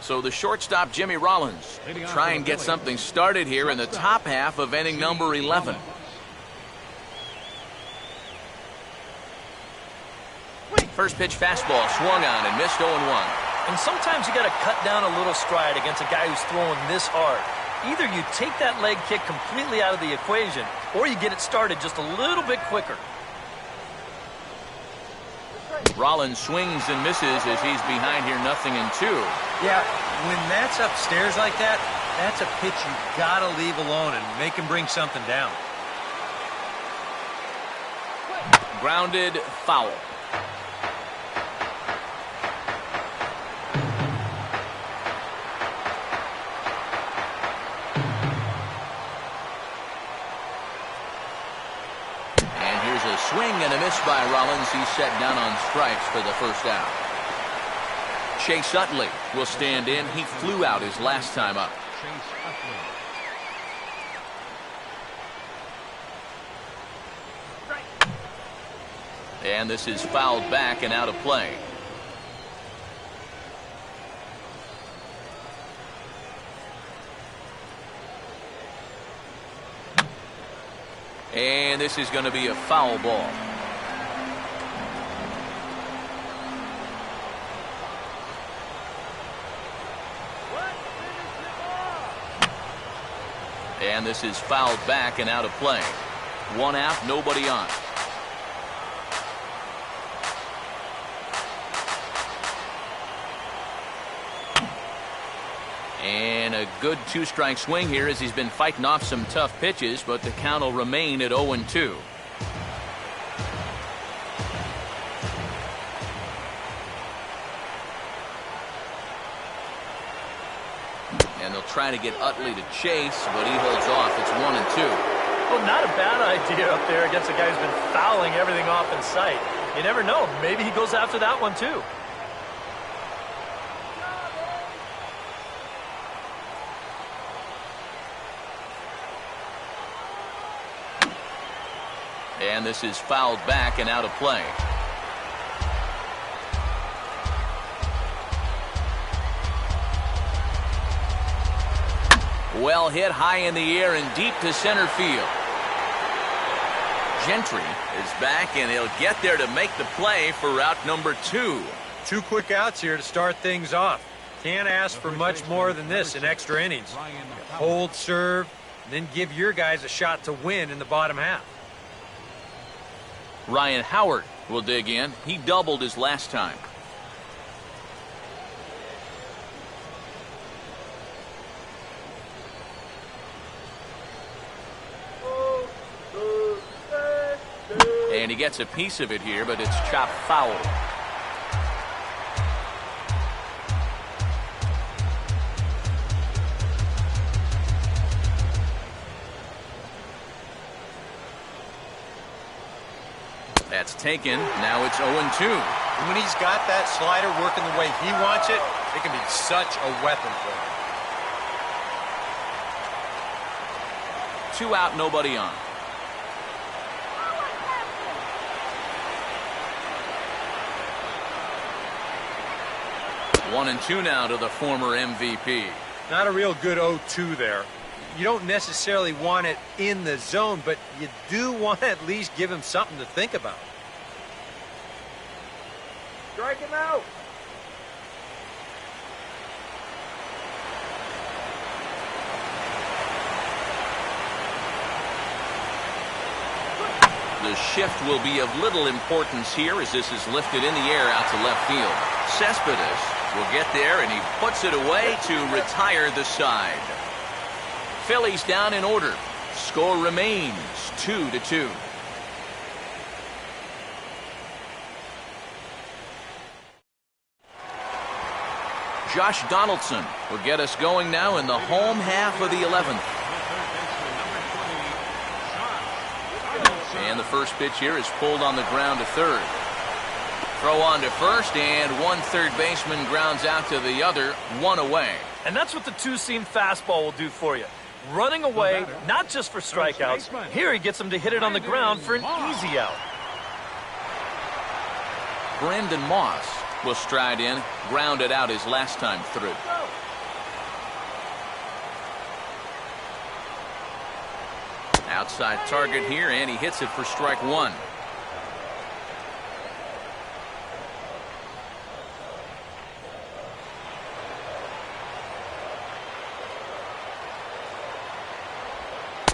So the shortstop, Jimmy Rollins, try and get something started here in the top half of inning number 11. First pitch fastball swung on and missed 0-1. And sometimes you got to cut down a little stride against a guy who's throwing this hard. Either you take that leg kick completely out of the equation, or you get it started just a little bit quicker. Rollins swings and misses as he's behind here 0-2. Yeah, when that's upstairs like that, that's a pitch you got to leave alone and make him bring something down. Grounded foul. Rollins. He's set down on strikes for the first out. Chase Utley will stand in. He flew out his last time up. Chase Utley. And this is fouled back and out of play. And this is going to be a foul ball. And this is fouled back and out of play. 1 out, nobody on. And a good 2-strike swing here as he's been fighting off some tough pitches, but the count will remain at 0-2. And they'll try to get Utley to chase, but he holds off. It's 1-2. Well, not a bad idea up there against a guy who's been fouling everything off in sight. You never know. Maybe he goes after that one, too. And this is fouled back and out of play. Well hit high in the air and deep to center field. Gentry is back, and he'll get there to make the play for out number 2. 2 quick outs here to start things off. Can't ask for much more than this in extra innings. Hold, serve, then give your guys a shot to win in the bottom half. Ryan Howard will dig in. He doubled his last time. And he gets a piece of it here, but it's chopped foul. That's taken. Now it's 0-2. When he's got that slider working the way he wants it, it can be such a weapon for him. 2 out, nobody on. One and 2 now to the former MVP. Not a real good 0-2 there. You don't necessarily want it in the zone, but you do want to at least give him something to think about. Strike him out. The shift will be of little importance here as this is lifted in the air out to left field. Cespedes will get there, and he puts it away to retire the side. Phillies down in order. Score remains 2-2. Josh Donaldson will get us going now in the home half of the 11th. And the first pitch here is pulled on the ground to third. Throw on to first, and one third baseman grounds out to the other, 1 away. And that's what the 2-seam fastball will do for you. Running away, not just for strikeouts. Here he gets him to hit it on the ground for an easy out. Brandon Moss will stride in, grounded out his last time through. Outside target here, and he hits it for strike 1.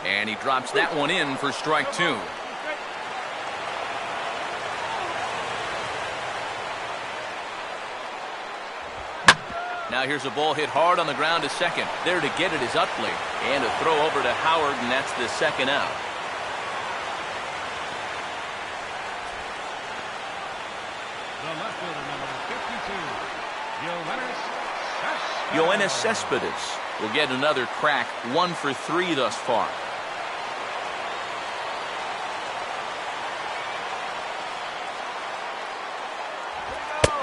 And he drops that one in for strike 2. Now here's a ball hit hard on the ground to second. There to get it is Utley. And a throw over to Howard, and that's the second out. The left fielder, number 52, Yoenis Cespedes will get another crack, 1 for 3 thus far.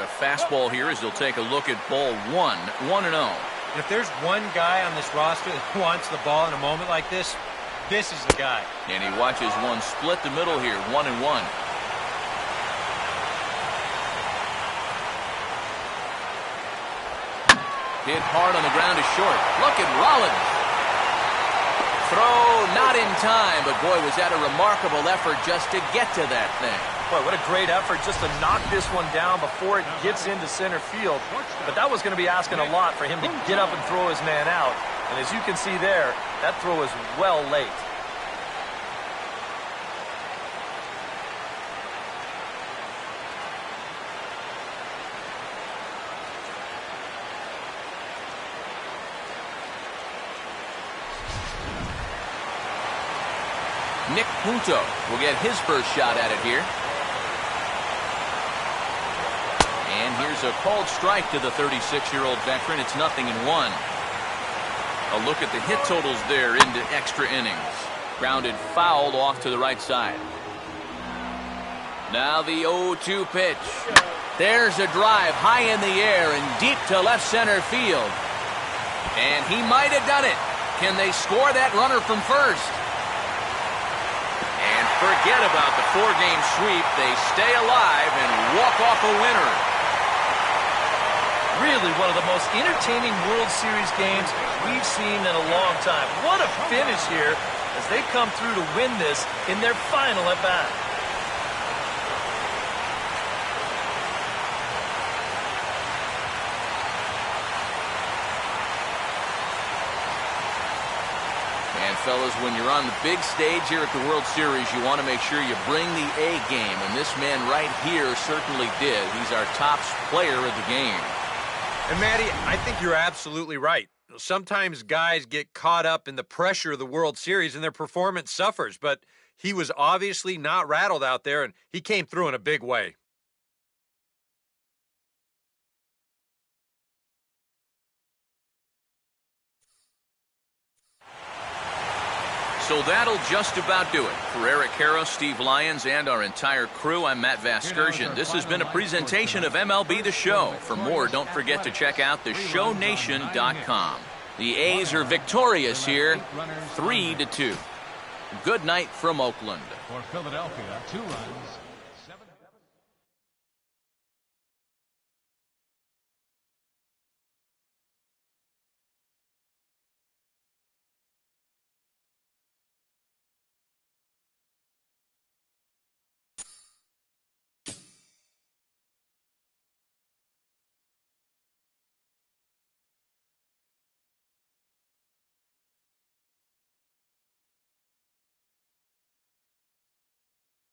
a fastball here as they'll take a look at ball one, 1-0. If there's one guy on this roster that wants the ball in a moment like this, this is the guy. And he watches one split the middle here, 1-1. Hit hard on the ground to short. Look at Rollins. Throw not in time, but boy, was that a remarkable effort just to get to that thing. Boy, what a great effort just to knock this one down before it gets into center field. But that was going to be asking a lot for him to get up and throw his man out. And as you can see there, that throw is well late. Nick Punto will get his first shot at it here. And here's a called strike to the 36-year-old veteran. It's 0-1. A look at the hit totals there into extra innings. Grounded foul off to the right side. Now the 0-2 pitch. There's a drive high in the air and deep to left center field. And he might have done it. Can they score that runner from first? And forget about the 4-game sweep. They stay alive and walk off a winner. Really one of the most entertaining World Series games we've seen in a long time. What a finish here as they come through to win this in their final at-bat. And fellas, when you're on the big stage here at the World Series, you want to make sure you bring the A game. And this man right here certainly did. He's our top player of the game. And Matty, I think you're absolutely right. Sometimes guys get caught up in the pressure of the World Series and their performance suffers, but he was obviously not rattled out there, and he came through in a big way. So that'll just about do it. For Eric Harrow, Steve Lyons, and our entire crew, I'm Matt Vasgersian. This has been a presentation of MLB The Show. For more, don't forget to check out theshownation.com. The A's are victorious here, 3-2. Good night from Oakland. For Philadelphia, 2 runs.